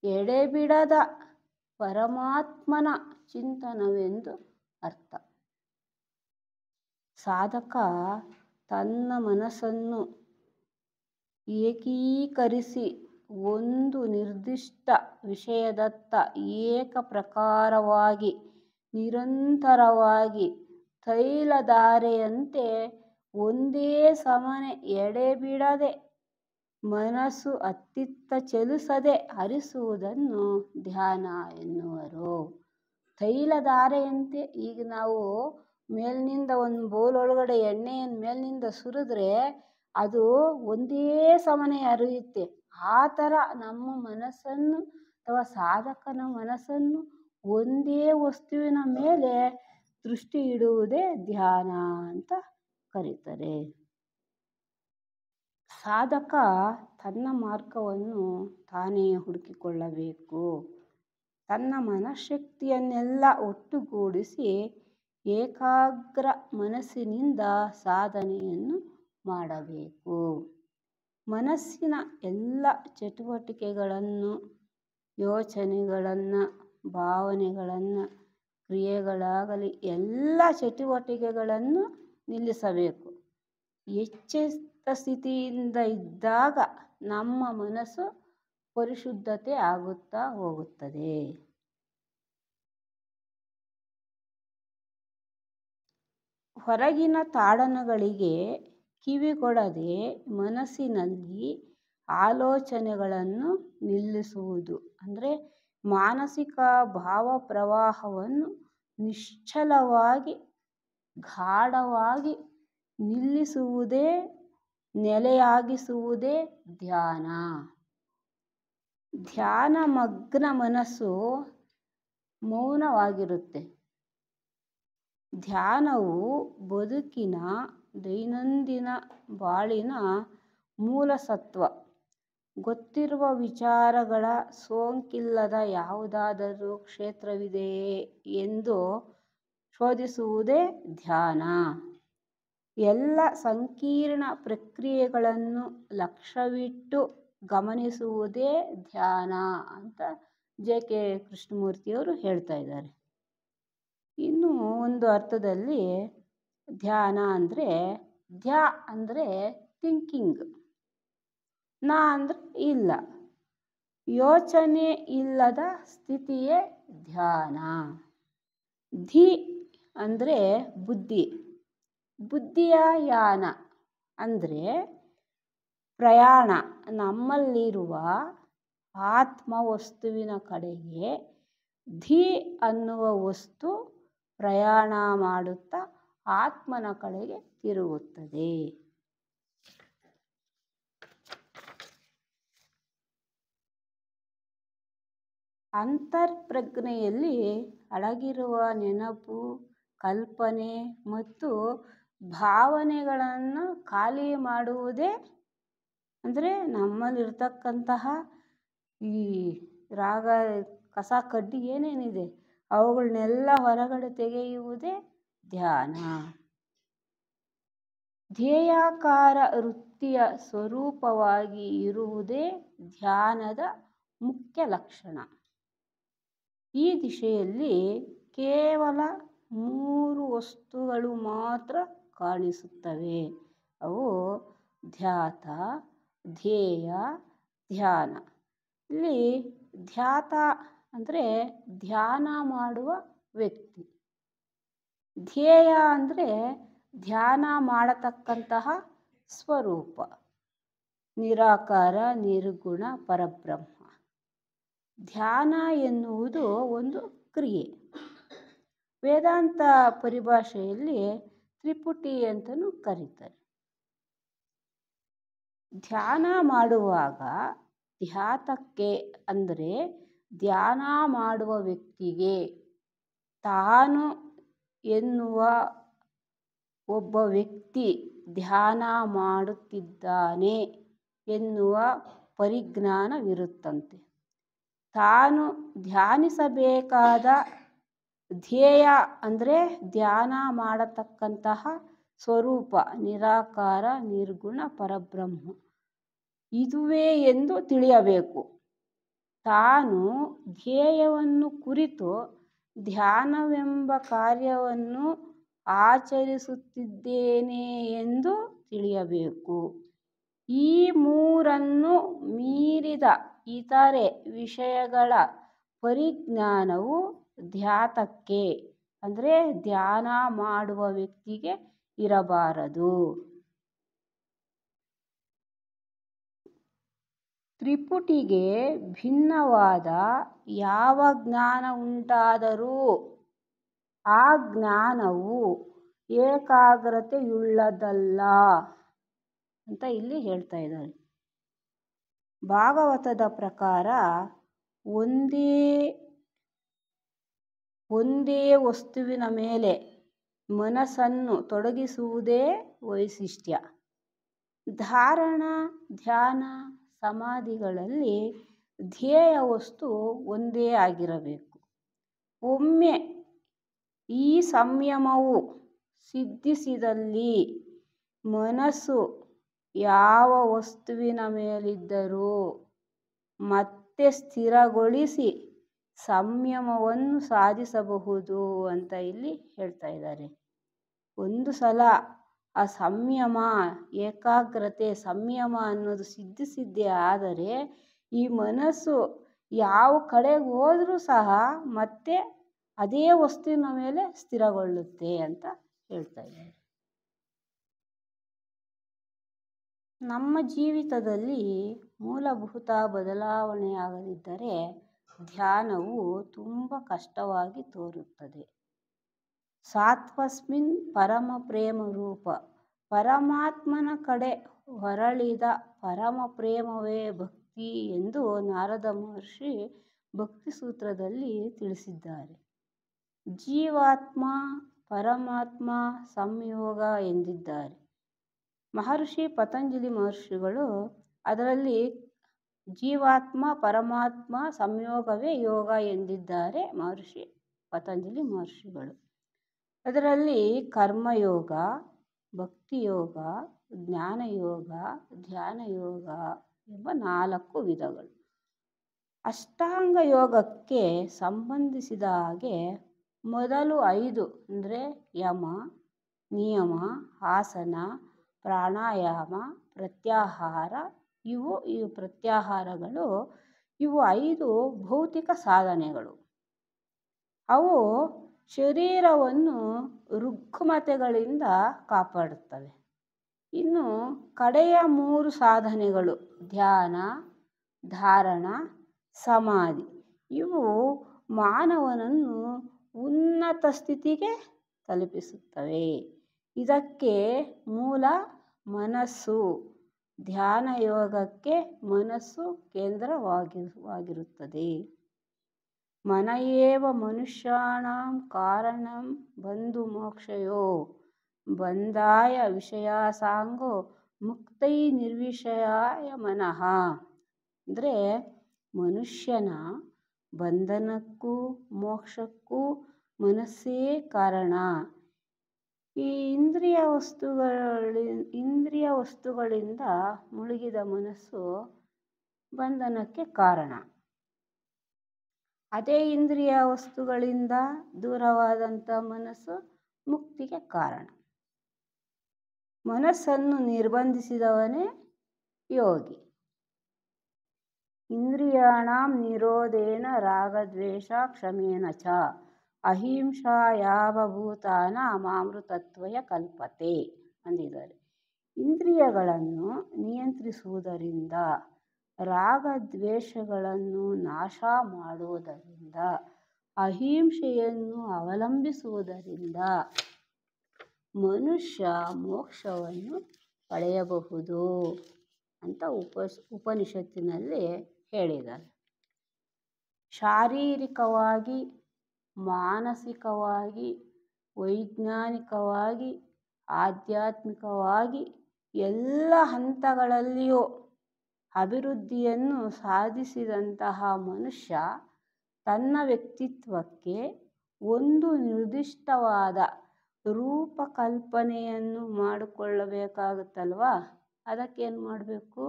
ಎಡೆಬಿಡದ ಪರಮಾತ್ಮನ ಚಿಂತನವೆಂದು ಅರ್ಥ. ಸಾಧಕ ತನ್ನ ಮನಸ್ಸನ್ನು ಏಕೀಕರಿಸಿ ಒಂದು ನಿರ್ದಿಷ್ಟ ವಿಷಯದತ್ತ ಏಕಪ್ರಕಾರವಾಗಿ ನಿರಂತರವಾಗಿ ತೈಲಧಾರೆಯಂತೆ ಒಂದೇ ಸಮನೆ ಎಡೆಬಿಡದೆ ಮನಸ್ಸು ಅತ್ತಿತ್ತ ಚಲಿಸದೆ ಹರಿಸುವುದನ್ನು ಧ್ಯಾನ ಎನ್ನುವರು. ತೈಲಧಾರೆಯಂತೆ, ಈಗ ನಾವು ಮೇಲಿನಿಂದ ಒಂದು ಬೌಲ್ ಒಳಗಡೆ ಎಣ್ಣೆಯನ್ನು ಮೇಲಿನಿಂದ ಸುರಿದ್ರೆ ಅದು ಒಂದೇ ಸಮನೆ ಹರಿಯುತ್ತೆ. ಆ ಥರ ನಮ್ಮ ಮನಸ್ಸನ್ನು ಅಥವಾ ಸಾಧಕನ ಮನಸ್ಸನ್ನು ಒಂದೇ ವಸ್ತುವಿನ ಮೇಲೆ ದೃಷ್ಟಿ ಇಡುವುದೇ ಧ್ಯಾನ ಅಂತ ಕರೀತಾರೆ. ಸಾಧಕ ತನ್ನ ಮಾರ್ಗವನ್ನು ತಾನೇ ಹುಡುಕಿಕೊಳ್ಳಬೇಕು. ತನ್ನ ಮನಃಶಕ್ತಿಯನ್ನೆಲ್ಲ ಒಟ್ಟುಗೂಡಿಸಿ ಏಕಾಗ್ರ ಮನಸ್ಸಿನಿಂದ ಸಾಧನೆಯನ್ನು ಮಾಡಬೇಕು. ಮನಸ್ಸಿನ ಎಲ್ಲ ಚಟುವಟಿಕೆಗಳನ್ನು, ಯೋಚನೆಗಳನ್ನು, ಭಾವನೆಗಳನ್ನು, ಕ್ರಿಯೆಗಳಾಗಲಿ ಎಲ್ಲ ಚಟುವಟಿಕೆಗಳನ್ನು ನಿಲ್ಲಿಸಬೇಕು. ಎಚ್ಚೆತ್ತ ಸ್ಥಿತಿಯಿಂದ ಇದ್ದಾಗ ನಮ್ಮ ಮನಸ್ಸು ಪರಿಶುದ್ಧತೆ ಆಗುತ್ತಾ ಹೋಗುತ್ತದೆ. ಹೊರಗಿನ ತಾಡನಗಳಿಗೆ ಕಿವಿಗೊಡದೆ ಮನಸ್ಸಿನಲ್ಲಿ ಆಲೋಚನೆಗಳನ್ನು ನಿಲ್ಲಿಸುವುದು ಅಂದರೆ ಮಾನಸಿಕ ಭಾವ ಪ್ರವಾಹವನ್ನು ನಿಶ್ಚಲವಾಗಿ ಗಾಢವಾಗಿ ನಿಲ್ಲಿಸುವುದೇ, ನೆಲೆಯಾಗಿಸುವುದೇ ಧ್ಯಾನ. ಧ್ಯಾನ ಮಗ್ನ ಮನಸ್ಸು ಮೌನವಾಗಿರುತ್ತೆ. ಧ್ಯಾನವು ಬದುಕಿನ ದೈನಂದಿನ ಬಾಳಿನ ಮೂಲಸತ್ವ. ಗೊತ್ತಿರುವ ವಿಚಾರಗಳ ಸೋಂಕಿಲ್ಲದ ಯಾವುದಾದರೂ ಕ್ಷೇತ್ರವಿದೆಯೇ ಎಂದು ಶೋಧಿಸುವುದೇ ಧ್ಯಾನ. ಎಲ್ಲ ಸಂಕೀರ್ಣ ಪ್ರಕ್ರಿಯೆಗಳನ್ನು ಲಕ್ಷ್ಯವಿಟ್ಟು ಗಮನಿಸುವುದೇ ಧ್ಯಾನ ಅಂತ ಜೆ.ಕೆ. ಕೃಷ್ಣಮೂರ್ತಿಯವರು ಹೇಳ್ತಾ ಇದ್ದಾರೆ. ಇನ್ನು ಒಂದು ಅರ್ಥದಲ್ಲಿ ಧ್ಯಾನ ಅಂದರೆ ಧ್ಯ ಅಂದರೆ ಥಿಂಕಿಂಗ್, ನ ಅಂದರೆ ಇಲ್ಲ, ಯೋಚನೆ ಇಲ್ಲದ ಸ್ಥಿತಿಯೇ ಧ್ಯಾನ. ಧಿ ಅಂದರೆ ಬುದ್ಧಿ, ಬುದ್ಧಿಯ ಯಾನ ಅಂದರೆ ಪ್ರಯಾಣ, ನಮ್ಮಲ್ಲಿರುವ ಆತ್ಮ ವಸ್ತುವಿನ ಕಡೆಗೆ ಧಿ ಅನ್ನುವ ವಸ್ತು ಪ್ರಯಾಣ ಮಾಡುತ್ತಾ ಆತ್ಮನ ಕಡೆಗೆ ತಿರುಗುತ್ತದೆ. ಅಂತರ್ಪ್ರಜ್ಞೆಯಲ್ಲಿ ಅಡಗಿರುವ ನೆನಪು, ಕಲ್ಪನೆ ಮತ್ತು ಭಾವನೆಗಳನ್ನು ಖಾಲಿ ಮಾಡುವುದೇ ಅಂದರೆ ನಮ್ಮಲ್ಲಿರ್ತಕ್ಕಂತಹ ಈ ರಾಗ ಕಸ ಕಡ್ಡಿ ಏನೇನಿದೆ ಅವುಗಳನ್ನೆಲ್ಲ ಹೊರಗಡೆ ತೆಗೆಯುವುದೇ ಧ್ಯಾನ. ಧ್ಯೇಯಾಕಾರ ವೃತ್ತಿಯ ಸ್ವರೂಪವಾಗಿ ಇರುವುದೇ ಧ್ಯಾನದ ಮುಖ್ಯ ಲಕ್ಷಣ. ಈ ದಿಶೆಯಲ್ಲಿ ಕೇವಲ 3 ವಸ್ತುಗಳು ಮಾತ್ರ ಕಾಣಿಸುತ್ತವೆ. ಅವು ಧ್ಯಾತ, ಧ್ಯೇಯ, ಧ್ಯಾನ. ಇಲ್ಲಿ ಧ್ಯಾತ ಅಂದರೆ ಧ್ಯಾನ ಮಾಡುವ ವ್ಯಕ್ತಿ, ಧ್ಯೇಯ ಅಂದರೆ ಧ್ಯಾನ ಮಾಡತಕ್ಕಂತಹ ಸ್ವರೂಪ, ನಿರಾಕಾರ ನಿರ್ಗುಣ ಪರಬ್ರಹ್ಮ. ಧ್ಯಾನ ಎನ್ನುವುದು ಒಂದು ಕ್ರಿಯೆ. ವೇದಾಂತ ಪರಿಭಾಷೆಯಲ್ಲಿ ತ್ರಿಪುಟಿ ಅಂತಲೂ ಕರೀತಾರೆ. ಧ್ಯಾನ ಮಾಡುವಾಗ ಧ್ಯಾತಕ್ಕೆ ಅಂದರೆ ಧ್ಯಾನ ಮಾಡುವ ವ್ಯಕ್ತಿಗೆ ತಾನು ಎನ್ನುವ ಒಬ್ಬ ವ್ಯಕ್ತಿ ಧ್ಯಾನ ಮಾಡುತ್ತಿದ್ದಾನೆ ಎನ್ನುವ ಪರಿಜ್ಞಾನವಿರುತ್ತಂತೆ. ತಾನು ಧ್ಯಾನಿಸಬೇಕಾದ ಧ್ಯೇಯ ಅಂದರೆ ಧ್ಯಾನ ಮಾಡತಕ್ಕಂತಹ ಸ್ವರೂಪ ನಿರಾಕಾರ ನಿರ್ಗುಣ ಪರಬ್ರಹ್ಮ ಇದುವೇ ಎಂದು ತಿಳಿಯಬೇಕು. ತಾನು ಧ್ಯೇಯವನ್ನು ಕುರಿತು ಧ್ಯಾನವೆಂಬ ಕಾರ್ಯವನ್ನು ಆಚರಿಸುತ್ತಿದ್ದೇನೆ ಎಂದು ತಿಳಿಯಬೇಕು. ಈ 3ನ್ನು ಮೀರಿದ ಇತರೆ ವಿಷಯಗಳ ಪರಿಜ್ಞಾನವು ಧ್ಯಾತಕ್ಕೆ ಅಂದರೆ ಧ್ಯಾನ ಮಾಡುವ ವ್ಯಕ್ತಿಗೆ ಇರಬಾರದು. ತ್ರಿಪುಟಿಗೆ ಭಿನ್ನವಾದ ಯಾವ ಜ್ಞಾನ ಉಂಟಾದರೂ ಆ ಜ್ಞಾನವು ಏಕಾಗ್ರತೆಯುಳ್ಳದಲ್ಲ ಅಂತ ಇಲ್ಲಿ ಹೇಳ್ತಾ ಇದ್ದಾರೆ. ಭಾಗವತದ ಪ್ರಕಾರ ಒಂದೇ ವಸ್ತುವಿನ ಮೇಲೆ ಮನಸ್ಸನ್ನು ತೊಡಗಿಸುವುದೇ ವೈಶಿಷ್ಟ್ಯ. ಧಾರಣ, ಧ್ಯಾನ, ಸಮಾಧಿಗಳಲ್ಲಿ ಧ್ಯೇಯ ವಸ್ತು ಒಂದೇ ಆಗಿರಬೇಕು. ಒಮ್ಮೆ ಈ ಸಂಯಮವು ಸಿದ್ಧಿಸಿದಲ್ಲಿ ಮನಸ್ಸು ಯಾವ ವಸ್ತುವಿನ ಮೇಲಿದ್ದರೂ ಮತ್ತೆ ಸ್ಥಿರಗೊಳಿಸಿ ಸಂಯಮವನ್ನು ಸಾಧಿಸಬಹುದು ಅಂತ ಇಲ್ಲಿ ಹೇಳ್ತಾ ಇದ್ದಾರೆ. ಒಂದು ಸಲ ಆ ಸಂಯಮ, ಏಕಾಗ್ರತೆ, ಸಂಯಮ ಅನ್ನೋದು ಸಿದ್ಧಿಸಿದ್ದೇ ಆದರೆ ಈ ಮನಸ್ಸು ಯಾವ ಕಡೆಗೆ ಹೋದರೂ ಸಹ ಮತ್ತೆ ಅದೇ ವಸ್ತುವಿನ ಮೇಲೆ ಸ್ಥಿರಗೊಳ್ಳುತ್ತೆ ಅಂತ ಹೇಳ್ತಾ ಇದ್ದಾರೆ. ನಮ್ಮ ಜೀವಿತದಲ್ಲಿ ಮೂಲಭೂತ ಬದಲಾವಣೆಯಾಗದಿದ್ದರೆ ಧ್ಯಾನವು ತುಂಬ ಕಷ್ಟವಾಗಿ ತೋರುತ್ತದೆ. ಸಾತ್ವಸ್ಮಿನ್ ಪರಮ ಪ್ರೇಮ ರೂಪ, ಪರಮಾತ್ಮನ ಕಡೆ ಹೊರಳಿದ ಪರಮ ಪ್ರೇಮವೇ ಭಕ್ತಿ ಎಂದು ನಾರದ ಮಹರ್ಷಿ ಭಕ್ತಿ ಸೂತ್ರದಲ್ಲಿ ತಿಳಿಸಿದ್ದಾರೆ. ಜೀವಾತ್ಮ ಪರಮಾತ್ಮ ಸಂಯೋಗ ಎಂದಿದ್ದಾರೆ. ಮಹರ್ಷಿ ಪತಂಜಲಿ ಮಹರ್ಷಿಗಳು ಅದರಲ್ಲಿ ಜೀವಾತ್ಮ ಪರಮಾತ್ಮ ಸಂಯೋಗವೇ ಯೋಗ ಎಂದಿದ್ದಾರೆ. ಮಹರ್ಷಿ ಪತಂಜಲಿ ಮಹರ್ಷಿಗಳು ಅದರಲ್ಲಿ ಕರ್ಮಯೋಗ, ಭಕ್ತಿಯೋಗ, ಜ್ಞಾನಯೋಗ, ಧ್ಯಾನಯೋಗ ಎಂಬ 4 ವಿಧಗಳು. ಅಷ್ಟಾಂಗ ಯೋಗಕ್ಕೆ ಸಂಬಂಧಿಸಿದ ಹಾಗೆ ಮೊದಲು 5 ಅಂದರೆ ಯಮ, ನಿಯಮ, ಆಸನ, ಪ್ರಾಣಾಯಾಮ, ಪ್ರತ್ಯಾಹಾರ, ಇವು ಪ್ರತ್ಯಾಹಾರಗಳು ಇವು 5 ಭೌತಿಕ ಸಾಧನೆಗಳು. ಅವು ಶರೀರವನ್ನು ರುಗ್ಮತೆಗಳಿಂದ ಕಾಪಾಡುತ್ತವೆ. ಇನ್ನು ಕಡೆಯ 3 ಸಾಧನೆಗಳು ಧ್ಯಾನ, ಧಾರಣ, ಸಮಾಧಿ ಇವು ಮಾನವನನ್ನು ಉನ್ನತ ಸ್ಥಿತಿಗೆ ತಲುಪಿಸುತ್ತವೆ. ಇದಕ್ಕೆ ಮೂಲ ಮನಸ್ಸು. ಧ್ಯಾನ ಯೋಗಕ್ಕೆ ಮನಸ್ಸು ಕೇಂದ್ರವಾಗಿರುತ್ತದೆ. ಮನಯೇವ ಮನುಷ್ಯಾಣಾಂ ಕಾರಣಂ ಬಂಧು ಮೋಕ್ಷಯೋ ಬಂಧಾಯ ವಿಷಯಾಸಾಂಗೋ ಮುಕ್ತೈ ನಿರ್ವಿಷಯಾಯ ಮನಃ. ಅಂದರೆ ಮನುಷ್ಯನ ಬಂಧನಕ್ಕೂ ಮೋಕ್ಷಕ್ಕೂ ಮನಸ್ಸೇ ಕಾರಣ. ಈ ಇಂದ್ರಿಯ ವಸ್ತುಗಳಿಂದ ಮುಳುಗಿದ ಮನಸ್ಸು ಬಂಧನಕ್ಕೆ ಕಾರಣ. ಅದೇ ಇಂದ್ರಿಯ ವಸ್ತುಗಳಿಂದ ದೂರವಾದಂಥ ಮನಸ್ಸು ಮುಕ್ತಿಗೆ ಕಾರಣ. ಮನಸ್ಸನ್ನು ನಿರ್ಬಂಧಿಸಿದವನೇ ಯೋಗಿ. ಇಂದ್ರಿಯಾಣಾಂ ನಿರೋಧೇನ ರಾಗದ್ವೇಷ ಕ್ಷಮೇನ ಚ ಅಹಿಂಸಾ ಯಾವ ಭೂತಾನಾಂ ಅಮೃತತ್ವಯ ಕಲ್ಪತೆ ಅಂದಿದ್ದಾರೆ. ಇಂದ್ರಿಯಗಳನ್ನು ನಿಯಂತ್ರಿಸುವುದರಿಂದ, ರಾಗದ್ವೇಷಗಳನ್ನು ನಾಶ ಮಾಡುವುದರಿಂದ, ಅಹಿಂಸೆಯನ್ನು ಅವಲಂಬಿಸುವುದರಿಂದ ಮನುಷ್ಯ ಮೋಕ್ಷವನ್ನು ಪಡೆಯಬಹುದು ಅಂತ ಉಪನಿಷತ್ತಿನಲ್ಲಿ ಹೇಳಿದ್ದಾರೆ. ಶಾರೀರಿಕವಾಗಿ, ಮಾನಸಿಕವಾಗಿ, ವೈಜ್ಞಾನಿಕವಾಗಿ, ಆಧ್ಯಾತ್ಮಿಕವಾಗಿ ಎಲ್ಲ ಹಂತಗಳಲ್ಲಿಯೂ ಅಭಿವೃದ್ಧಿಯನ್ನು ಸಾಧಿಸಿದಂತಹ ಮನುಷ್ಯ ತನ್ನ ವ್ಯಕ್ತಿತ್ವಕ್ಕೆ ಒಂದು ನಿರ್ದಿಷ್ಟವಾದ ರೂಪಕಲ್ಪನೆಯನ್ನು ಮಾಡಿಕೊಳ್ಳಬೇಕಾಗುತ್ತಲ್ವ. ಅದಕ್ಕೇನು ಮಾಡಬೇಕು?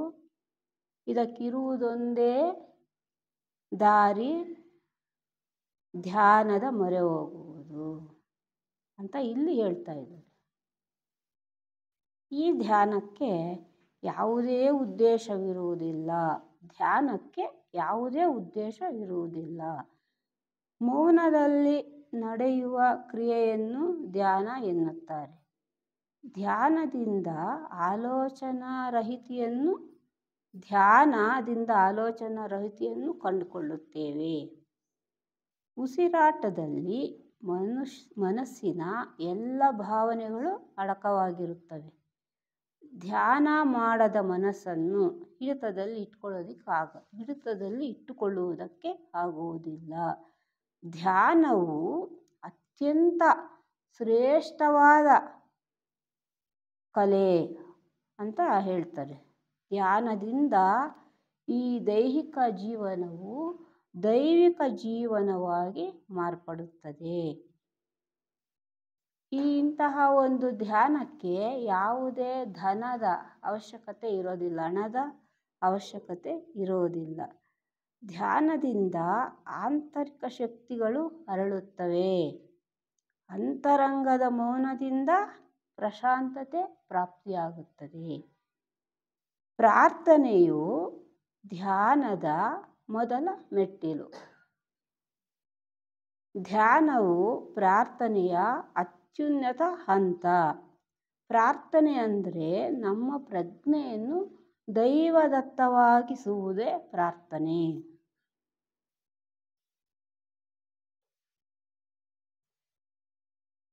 ಇದಕ್ಕಿರುವುದೊಂದೇ ದಾರಿ, ಧ್ಯಾನದ ಮೊರೆ ಹೋಗುವುದು ಅಂತ ಇಲ್ಲಿ ಹೇಳ್ತಾ ಇದ್ದಾರೆ. ಈ ಧ್ಯಾನಕ್ಕೆ ಯಾವುದೇ ಉದ್ದೇಶವಿರುವುದಿಲ್ಲ. ಧ್ಯಾನಕ್ಕೆ ಯಾವುದೇ ಉದ್ದೇಶವಿರುವುದಿಲ್ಲ. ಮೌನದಲ್ಲಿ ನಡೆಯುವ ಕ್ರಿಯೆಯನ್ನು ಧ್ಯಾನ ಎನ್ನುತ್ತಾರೆ. ಧ್ಯಾನದಿಂದ ಆಲೋಚನಾರಹಿತಿಯನ್ನು ಕಂಡುಕೊಳ್ಳುತ್ತೇವೆ. ಉಸಿರಾಟದಲ್ಲಿ ಮನಸ್ಸಿನ ಎಲ್ಲ ಭಾವನೆಗಳು ಅಡಕವಾಗಿರುತ್ತವೆ. ಧ್ಯಾನ ಮಾಡದ ಮನಸ್ಸನ್ನು ಹಿಡಿತದಲ್ಲಿ ಇಟ್ಟುಕೊಳ್ಳುವುದಕ್ಕೆ ಆಗುವುದಿಲ್ಲ. ಧ್ಯಾನವು ಅತ್ಯಂತ ಶ್ರೇಷ್ಠವಾದ ಕಲೆ ಅಂತ ಹೇಳ್ತಾರೆ. ಧ್ಯಾನದಿಂದ ಈ ದೈಹಿಕ ಜೀವನವು ದೈವಿಕ ಜೀವನವಾಗಿ ಮಾರ್ಪಡುತ್ತದೆ. ಇಂತಹ ಒಂದು ಧ್ಯಾನಕ್ಕೆ ಯಾವುದೇ ಧನದ ಅವಶ್ಯಕತೆ ಇರೋದಿಲ್ಲ, ಹಣದ ಅವಶ್ಯಕತೆ ಇರೋದಿಲ್ಲ. ಧ್ಯಾನದಿಂದ ಆಂತರಿಕ ಶಕ್ತಿಗಳು ಅರಳುತ್ತವೆ. ಅಂತರಂಗದ ಮೌನದಿಂದ ಪ್ರಶಾಂತತೆ ಪ್ರಾಪ್ತಿಯಾಗುತ್ತದೆ. ಪ್ರಾರ್ಥನೆಯು ಧ್ಯಾನದ ಮೊದಲ ಮೆಟ್ಟಿಲು. ಧ್ಯಾನವು ಪ್ರಾರ್ಥನೆಯ ಅತ್ಯುನ್ನತ ಹಂತ. ಪ್ರಾರ್ಥನೆ ಅಂದರೆ ನಮ್ಮ ಪ್ರಜ್ಞೆಯನ್ನು ದೈವದತ್ತವಾಗಿಸುವುದೇ ಪ್ರಾರ್ಥನೆ.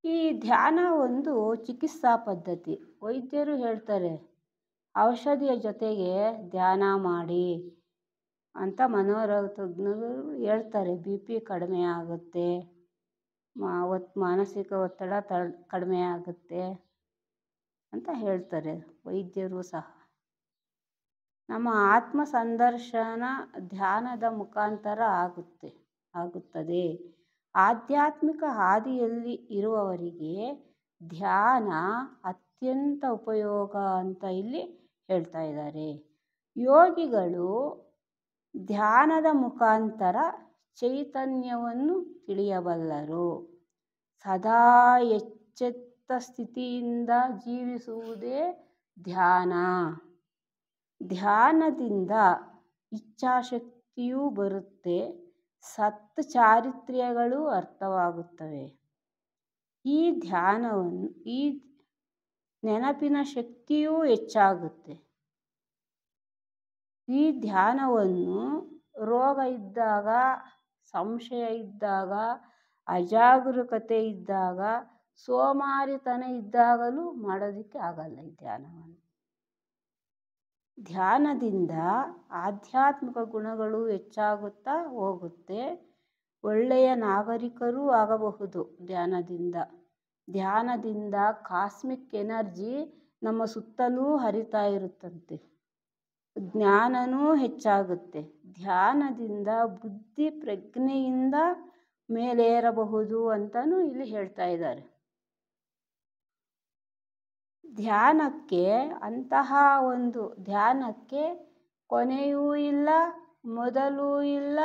ಈ ಧ್ಯಾನ ಒಂದು ಚಿಕಿತ್ಸಾ ಪದ್ಧತಿ. ವೈದ್ಯರು ಹೇಳ್ತಾರೆ ಔಷಧಿಯ ಜೊತೆಗೆ ಧ್ಯಾನ ಮಾಡಿ ಅಂತ. ಮನೋರೋಗ ತಜ್ಞರು ಹೇಳ್ತಾರೆ BP ಕಡಿಮೆ ಆಗುತ್ತೆ, ಮಾನಸಿಕ ಒತ್ತಡ ಕಡಿಮೆ ಆಗುತ್ತೆ ಅಂತ ಹೇಳ್ತಾರೆ ವೈದ್ಯರು ಸಹ. ನಮ್ಮ ಆತ್ಮ ಸಂದರ್ಶನ ಧ್ಯಾನದ ಮುಖಾಂತರ ಆಗುತ್ತದೆ. ಆಧ್ಯಾತ್ಮಿಕ ಹಾದಿಯಲ್ಲಿ ಇರುವವರಿಗೆ ಧ್ಯಾನ ಅತ್ಯಂತ ಉಪಯೋಗ ಅಂತ ಇಲ್ಲಿ ಹೇಳ್ತಾ ಇದ್ದಾರೆ. ಯೋಗಿಗಳು ಧ್ಯಾನದ ಮುಖಾಂತರ ಚೈತನ್ಯವನ್ನು ತಿಳಿಯಬಲ್ಲರು. ಸದಾ ಎಚ್ಚೆತ್ತ ಸ್ಥಿತಿಯಿಂದ ಜೀವಿಸುವುದೇ ಧ್ಯಾನ. ಧ್ಯಾನದಿಂದ ಇಚ್ಛಾಶಕ್ತಿಯೂ ಬರುತ್ತೆ, ಸತ್ ಚಾರಿತ್ರ್ಯಗಳು ಅರ್ಥವಾಗುತ್ತವೆ. ಈ ಧ್ಯಾನವನ್ನು ಈ ನೆನಪಿನ ಶಕ್ತಿಯೂ ಹೆಚ್ಚಾಗುತ್ತೆ. ಈ ಧ್ಯಾನವನ್ನು ರೋಗ ಇದ್ದಾಗ, ಸಂಶಯ ಇದ್ದಾಗ, ಅಜಾಗರೂಕತೆ ಇದ್ದಾಗ, ಸೋಮಾರಿತನ ಇದ್ದಾಗಲೂ ಮಾಡೋದಕ್ಕೆ ಆಗಲ್ಲ. ಈ ಧ್ಯಾನದಿಂದ ಆಧ್ಯಾತ್ಮಿಕ ಗುಣಗಳು ಹೆಚ್ಚಾಗುತ್ತಾ ಹೋಗುತ್ತೆ. ಒಳ್ಳೆಯ ನಾಗರಿಕರೂ ಆಗಬಹುದು ಧ್ಯಾನದಿಂದ ಕಾಸ್ಮಿಕ್ ಎನರ್ಜಿ ನಮ್ಮ ಸುತ್ತಲೂ ಹರಿತಾ ಇರುತ್ತಂತೆ. ಜ್ಞಾನನೂ ಹೆಚ್ಚಾಗುತ್ತೆ. ಧ್ಯಾನದಿಂದ ಬುದ್ಧಿ ಪ್ರಜ್ಞೆಯಿಂದ ಮೇಲೇರಬಹುದು ಅಂತಲೂ ಇಲ್ಲಿ ಹೇಳ್ತಾ ಇದ್ದಾರೆ. ಧ್ಯಾನಕ್ಕೆ ಕೊನೆಯೂ ಇಲ್ಲ, ಮೊದಲೂ ಇಲ್ಲ.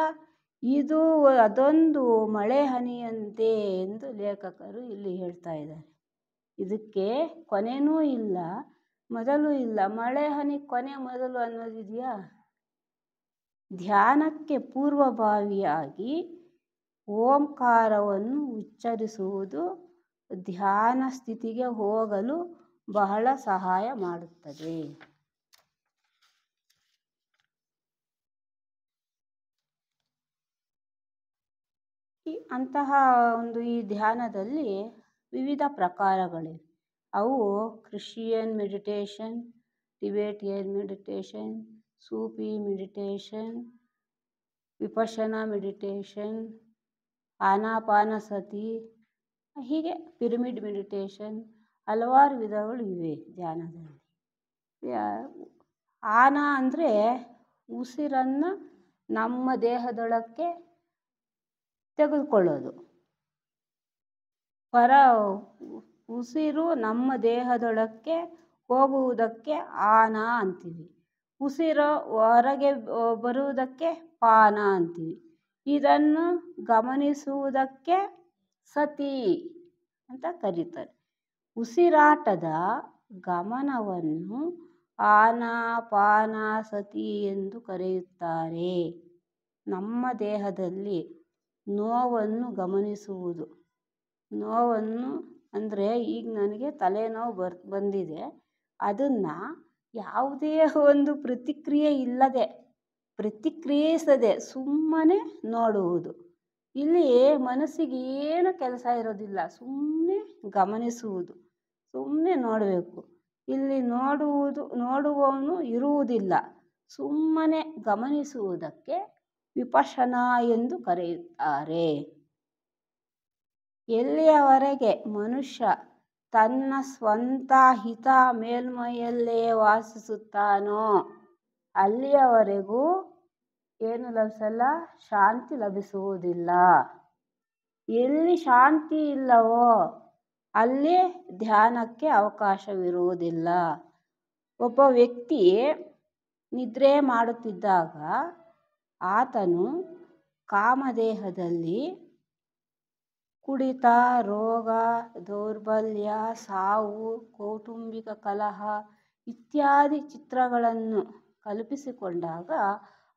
ಇದು ಅದೊಂದು ಮಳೆ ಹನಿಯಂತೆ ಎಂದು ಲೇಖಕರು ಇಲ್ಲಿ ಹೇಳ್ತಾ ಇದ್ದಾರೆ. ಇದಕ್ಕೆ ಕೊನೆಯೂ ಇಲ್ಲ, ಮೊದಲು ಇಲ್ಲ. ಮಳೆ ಹನಿ ಕೊನೆ ಮೊದಲು ಅನ್ನೋದಿದೆಯಾ? ಧ್ಯಾನಕ್ಕೆ ಪೂರ್ವಭಾವಿಯಾಗಿ ಓಂಕಾರವನ್ನು ಉಚ್ಚರಿಸುವುದು ಧ್ಯಾನ ಸ್ಥಿತಿಗೆ ಹೋಗಲು ಬಹಳ ಸಹಾಯ ಮಾಡುತ್ತದೆ. ಈ ಧ್ಯಾನದಲ್ಲಿ ವಿವಿಧ ಪ್ರಕಾರಗಳಿವೆ. ಅವು ಕ್ರಿಶ್ಚಿಯನ್ ಮೆಡಿಟೇಷನ್, ಟಿಬೇಟಿಯನ್ ಮೆಡಿಟೇಷನ್, ಸೂಫಿ ಮೆಡಿಟೇಷನ್, ವಿಪಶ್ಯನಾ ಮೆಡಿಟೇಷನ್, ಆನಾಪಾನಸತಿ, ಹೀಗೆ ಪಿರಮಿಡ್ ಮೆಡಿಟೇಷನ್, ಹಲವಾರು ವಿಧಗಳು ಇವೆ ಧ್ಯಾನದಲ್ಲಿ. ಆನಾ ಅಂದರೆ ಉಸಿರನ್ನು ನಮ್ಮ ದೇಹದೊಳಕ್ಕೆ ತೆಗೆದುಕೊಳ್ಳೋದು. ಉಸಿರು ನಮ್ಮ ದೇಹದೊಳಕ್ಕೆ ಹೋಗುವುದಕ್ಕೆ ಆನಾ ಅಂತೀವಿ. ಉಸಿರು ಹೊರಗೆ ಬರುವುದಕ್ಕೆ ಪಾನ ಅಂತೀವಿ. ಇದನ್ನು ಗಮನಿಸುವುದಕ್ಕೆ ಸತಿ ಅಂತ ಕರೀತಾರೆ. ಉಸಿರಾಟದ ಗಮನವನ್ನು ಆನಾಪಾನಸತಿ ಎಂದು ಕರೆಯುತ್ತಾರೆ. ನಮ್ಮ ದೇಹದಲ್ಲಿ ನೋವನ್ನು ಗಮನಿಸುವುದು. ನೋವನ್ನು ಅಂದರೆ ಈಗ ನನಗೆ ತಲೆನೋವು ಬಂದಿದೆ, ಅದನ್ನು ಯಾವುದೇ ಒಂದು ಪ್ರತಿಕ್ರಿಯಿಸದೆ ಸುಮ್ಮನೆ ನೋಡುವುದು. ಇಲ್ಲಿ ಮನಸ್ಸಿಗೆ ಏನು ಕೆಲಸ ಇರೋದಿಲ್ಲ, ಸುಮ್ಮನೆ ಗಮನಿಸುವುದು, ಸುಮ್ಮನೆ ನೋಡಬೇಕು. ಇಲ್ಲಿ ನೋಡುವವನು ಇರುವುದಿಲ್ಲ, ಸುಮ್ಮನೆ ಗಮನಿಸುವುದಕ್ಕೆ ವಿಪಶ್ಯನಾ ಎಂದು ಕರೆಯುತ್ತಾರೆ. ಎಲ್ಲಿಯವರೆಗೆ ಮನುಷ್ಯ ತನ್ನ ಸ್ವಂತ ಹಿತ ಮೇಲ್ಮೈಯಲ್ಲೇ ವಾಸಿಸುತ್ತಾನೋ ಅಲ್ಲಿಯವರೆಗೂ ಏನು ಲಭಿಸಲ್ಲ? ಶಾಂತಿ ಲಭಿಸುವುದಿಲ್ಲ. ಎಲ್ಲಿ ಶಾಂತಿ ಇಲ್ಲವೋ ಅಲ್ಲಿ ಧ್ಯಾನಕ್ಕೆ ಅವಕಾಶವಿರುವುದಿಲ್ಲ. ಒಬ್ಬ ವ್ಯಕ್ತಿ ನಿದ್ರೆ ಮಾಡುತ್ತಿದ್ದಾಗ ಆತನು ಕಾಮದೇಹದಲ್ಲಿ ಕುಡಿತ, ರೋಗ, ದೌರ್ಬಲ್ಯ, ಸಾವು, ಕೌಟುಂಬಿಕ ಕಲಹ ಇತ್ಯಾದಿ ಚಿತ್ರಗಳನ್ನು ಕಲ್ಪಿಸಿಕೊಂಡಾಗ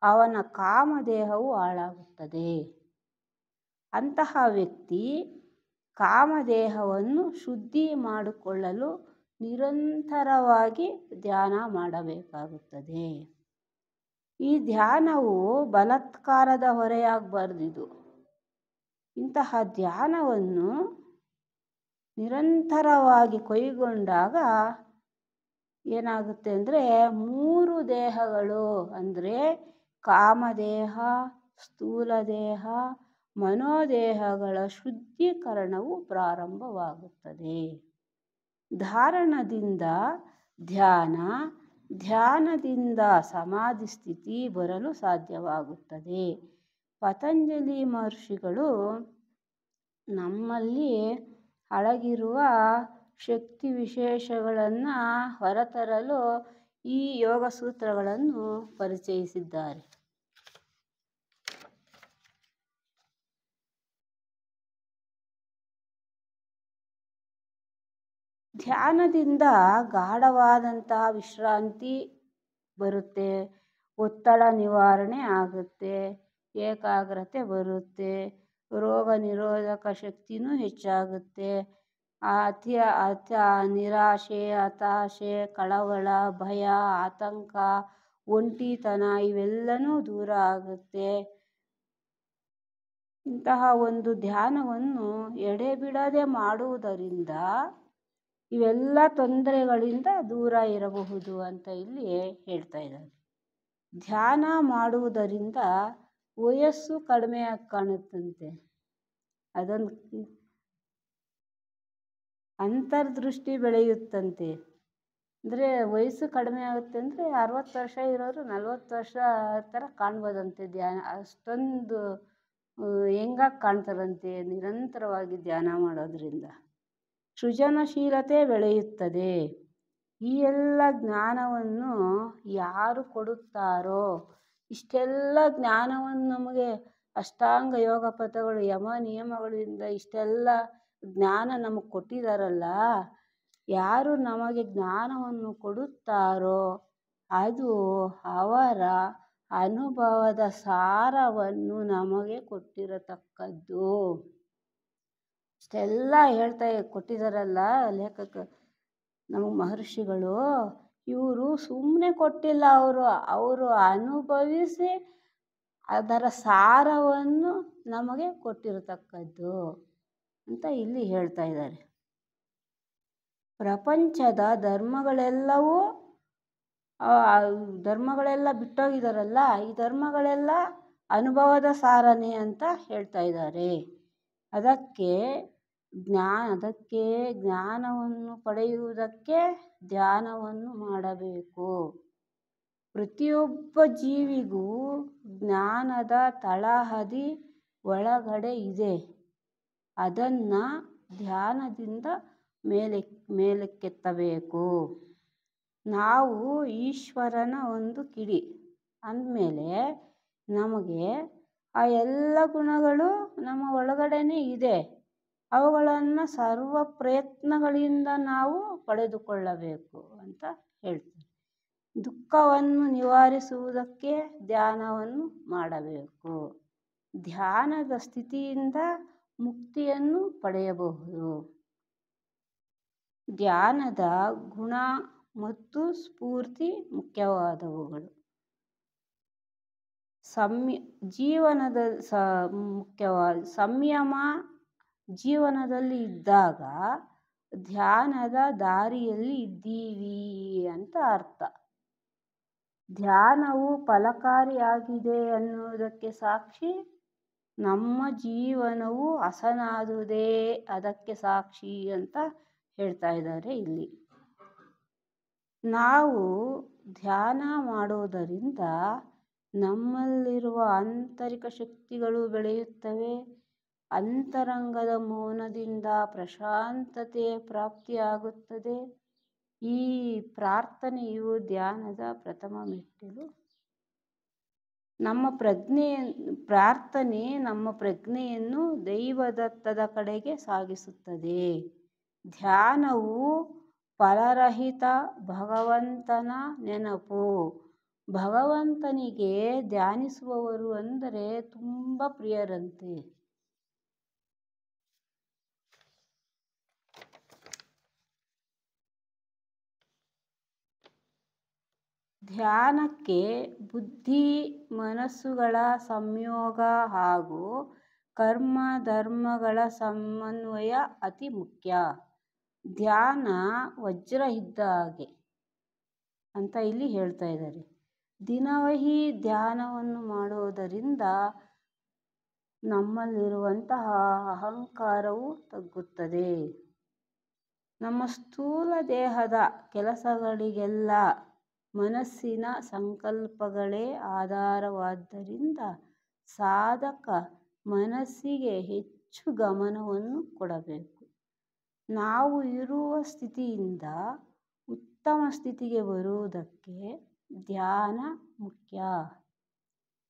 ಅವನ ಕಾಮದೇಹವು ಹಾಳಾಗುತ್ತದೆ. ಅಂತಹ ವ್ಯಕ್ತಿ ಕಾಮದೇಹವನ್ನು ಶುದ್ಧಿ ಮಾಡಿಕೊಳ್ಳಲು ನಿರಂತರವಾಗಿ ಧ್ಯಾನ ಮಾಡಬೇಕಾಗುತ್ತದೆ. ಈ ಧ್ಯಾನವು ಬಲಾತ್ಕಾರದ ಹೊರೆಯಾಗಬಾರ್ದು. ಇಂತಹ ಧ್ಯಾನವನ್ನು ನಿರಂತರವಾಗಿ ಕೈಗೊಂಡಾಗ ಏನಾಗುತ್ತೆ ಅಂದರೆ 3 ದೇಹಗಳು ಅಂದರೆ ಕಾಮದೇಹ, ಸ್ಥೂಲ ದೇಹ, ಮನೋದೇಹಗಳ ಶುದ್ಧೀಕರಣವು ಪ್ರಾರಂಭವಾಗುತ್ತದೆ. ಧಾರಣದಿಂದ ಧ್ಯಾನದಿಂದ ಸಮಾಧಿ ಸ್ಥಿತಿ ಬರಲು ಸಾಧ್ಯವಾಗುತ್ತದೆ. ಪತಂಜಲಿ ಮಹರ್ಷಿಗಳು ನಮ್ಮಲ್ಲಿ ಅಡಗಿರುವ ಶಕ್ತಿ ವಿಶೇಷಗಳನ್ನು ಹೊರತರಲು ಈ ಯೋಗ ಸೂತ್ರಗಳನ್ನು ಪರಿಚಯಿಸಿದ್ದಾರೆ. ಧ್ಯಾನದಿಂದ ಗಾಢವಾದಂತಹ ವಿಶ್ರಾಂತಿ ಬರುತ್ತೆ, ಒತ್ತಡ ನಿವಾರಣೆ ಆಗುತ್ತೆ, ಏಕಾಗ್ರತೆ ಬರುತ್ತೆ, ರೋಗ ನಿರೋಧಕ ಶಕ್ತಿನೂ ಹೆಚ್ಚಾಗುತ್ತೆ, ನಿರಾಶೆ, ಹತಾಶೆ, ಕಳವಳ, ಭಯ, ಆತಂಕ, ಒಂಟಿತನ ಇವೆಲ್ಲನೂ ದೂರ ಆಗುತ್ತೆ. ಇಂತಹ ಒಂದು ಧ್ಯಾನವನ್ನು ಎಡೆಬಿಡದೆ ಮಾಡುವುದರಿಂದ ಇವೆಲ್ಲ ತೊಂದರೆಗಳಿಂದ ದೂರ ಇರಬಹುದು ಅಂತ ಇಲ್ಲಿ ಹೇಳ್ತಾ ಇದ್ದಾರೆ. ಧ್ಯಾನ ಮಾಡುವುದರಿಂದ ವಯಸ್ಸು ಕಡಿಮೆ ಆಗಿ ಕಾಣುತ್ತಂತೆ. ಅದೊಂದು ಅಂತರ್ದೃಷ್ಟಿ ಬೆಳೆಯುತ್ತಂತೆ. ಅಂದರೆ ವಯಸ್ಸು ಕಡಿಮೆ ಆಗುತ್ತೆ ಅಂದರೆ 60 ವರ್ಷ ಇರೋರು 40 ವರ್ಷ ಥರ ಕಾಣ್ಬೋದಂತೆ. ಧ್ಯಾನ ಅಷ್ಟೊಂದು ಹೆಂಗಾಗಿ ಕಾಣ್ತಾರಂತೆ ನಿರಂತರವಾಗಿ ಧ್ಯಾನ ಮಾಡೋದ್ರಿಂದ. ಸೃಜನಶೀಲತೆ ಬೆಳೆಯುತ್ತದೆ. ಈ ಎಲ್ಲ ಜ್ಞಾನವನ್ನು ಯಾರು ಕೊಡುತ್ತಾರೋ, ಇಷ್ಟೆಲ್ಲ ಜ್ಞಾನವನ್ನು ನಮಗೆ ಅಷ್ಟಾಂಗ ಯೋಗ ಪಥಗಳು, ಯಮ ನಿಯಮಗಳಿಂದ ಇಷ್ಟೆಲ್ಲ ಜ್ಞಾನ ನಮಗೆ ಕೊಟ್ಟಿದ್ದಾರಲ್ಲ, ಯಾರು ನಮಗೆ ಜ್ಞಾನವನ್ನು ಕೊಡುತ್ತಾರೋ ಅದು ಅವರ ಅನುಭವದ ಸಾರವನ್ನು ನಮಗೆ ಕೊಟ್ಟಿರತಕ್ಕದ್ದು. ಇಷ್ಟೆಲ್ಲ ಕೊಟ್ಟಿದ್ದಾರಲ್ಲ ಲೇಖಕ ನಮಗೆ ಮಹರ್ಷಿಗಳು, ಇವರು ಸುಮ್ಮನೆ ಕೊಟ್ಟಿಲ್ಲ, ಅವರು ಅನುಭವಿಸಿ ಅದರ ಸಾರವನ್ನು ನಮಗೆ ಕೊಟ್ಟಿರತಕ್ಕದ್ದು ಅಂತ ಇಲ್ಲಿ ಹೇಳ್ತಾ ಇದ್ದಾರೆ. ಪ್ರಪಂಚದ ಧರ್ಮಗಳೆಲ್ಲ ಬಿಟ್ಟೋಗಿದಾರಲ್ಲ, ಈ ಧರ್ಮಗಳೆಲ್ಲ ಅನುಭವದ ಸಾರನೆ ಅಂತ ಹೇಳ್ತಾ ಇದ್ದಾರೆ. ಅದಕ್ಕೆ ಜ್ಞಾನವನ್ನು ಪಡೆಯುವುದಕ್ಕೆ ಧ್ಯಾನವನ್ನು ಮಾಡಬೇಕು. ಪ್ರತಿಯೊಬ್ಬ ಜೀವಿಗೂ ಜ್ಞಾನದ ತಳಹದಿ ಒಳಗಡೆ ಇದೆ. ಅದನ್ನು ಧ್ಯಾನದಿಂದ ಮೇಲಕ್ಕೆತ್ತಬೇಕು. ನಾವು ಈಶ್ವರನ ಒಂದು ಕಿಡಿ ಅಂದಮೇಲೆ ನಮಗೆ ಆ ಎಲ್ಲ ಗುಣಗಳು ನಮ್ಮ ಒಳಗಡೆನೇ ಇದೆ. ಅವುಗಳನ್ನು ಸರ್ವ ಪ್ರಯತ್ನಗಳಿಂದ ನಾವು ಪಡೆದುಕೊಳ್ಳಬೇಕು ಅಂತ ಹೇಳ್ತಾರೆ. ದುಃಖವನ್ನು ನಿವಾರಿಸುವುದಕ್ಕೆ ಧ್ಯಾನವನ್ನು ಮಾಡಬೇಕು. ಧ್ಯಾನದ ಸ್ಥಿತಿಯಿಂದ ಮುಕ್ತಿಯನ್ನು ಪಡೆಯಬಹುದು. ಧ್ಯಾನದ ಗುಣ ಮತ್ತು ಸ್ಫೂರ್ತಿ ಮುಖ್ಯವಾದವುಗಳು. ಮುಖ್ಯವಾದ ಸಂಯಮ ಜೀವನದಲ್ಲಿ ಇದ್ದಾಗ ಧ್ಯಾನದ ದಾರಿಯಲ್ಲಿ ಇದ್ದೀವಿ ಅಂತ ಅರ್ಥ. ಧ್ಯಾನವು ಫಲಕಾರಿಯಾಗಿದೆ ಅನ್ನುವುದಕ್ಕೆ ಸಾಕ್ಷಿ ನಮ್ಮ ಜೀವನವು ಹಸನಾದುದೇ ಅದಕ್ಕೆ ಸಾಕ್ಷಿ ಅಂತ ಹೇಳ್ತಾ ಇದ್ದಾರೆ ಇಲ್ಲಿ. ನಾವು ಧ್ಯಾನ ಮಾಡುವುದರಿಂದ ನಮ್ಮಲ್ಲಿರುವ ಆಂತರಿಕ ಶಕ್ತಿಗಳು ಬೆಳೆಯುತ್ತವೆ. ಅಂತರಂಗದ ಮೌನದಿಂದ ಪ್ರಶಾಂತತೆ ಪ್ರಾಪ್ತಿಯಾಗುತ್ತದೆ. ಈ ಪ್ರಾರ್ಥನೆಯು ಧ್ಯಾನದ ಪ್ರಥಮ ಮೆಟ್ಟಿಲು. ಪ್ರಾರ್ಥನೆ ನಮ್ಮ ಪ್ರಜ್ಞೆಯನ್ನು ದೈವದತ್ತದ ಕಡೆಗೆ ಸಾಗಿಸುತ್ತದೆ. ಧ್ಯಾನವು ಫಲರಹಿತ ಭಗವಂತನ ನೆನಪು. ಭಗವಂತನಿಗೆ ಧ್ಯಾನಿಸುವವರು ಅಂದರೆ ತುಂಬ ಪ್ರಿಯರಂತೆ. ಧ್ಯಾನಕ್ಕೆ ಬುದ್ಧಿ ಮನಸ್ಸುಗಳ ಸಂಯೋಗ ಹಾಗೂ ಕರ್ಮ ಧರ್ಮಗಳ ಸಮನ್ವಯ ಅತಿ ಮುಖ್ಯ. ಧ್ಯಾನ ವಜ್ರ ಇದ್ದ ಹಾಗೆ ಅಂತ ಇಲ್ಲಿ ಹೇಳ್ತಾ ಇದ್ದಾರೆ. ದಿನವಹಿ ಧ್ಯಾನವನ್ನು ಮಾಡುವುದರಿಂದ ನಮ್ಮಲ್ಲಿರುವಂತಹ ಅಹಂಕಾರವು ತಗ್ಗುತ್ತದೆ. ನಮ್ಮ ಸ್ಥೂಲ ದೇಹದ ಕೆಲಸಗಳಿಗೆಲ್ಲ ಮನಸ್ಸಿನ ಸಂಕಲ್ಪಗಳೇ ಆಧಾರವಾದ್ದರಿಂದ ಸಾಧಕ ಮನಸ್ಸಿಗೆ ಹೆಚ್ಚು ಗಮನವನ್ನು ಕೊಡಬೇಕು. ನಾವು ಇರುವ ಸ್ಥಿತಿಯಿಂದ ಉತ್ತಮ ಸ್ಥಿತಿಗೆ ಬರುವುದಕ್ಕೆ ಧ್ಯಾನ ಮುಖ್ಯ.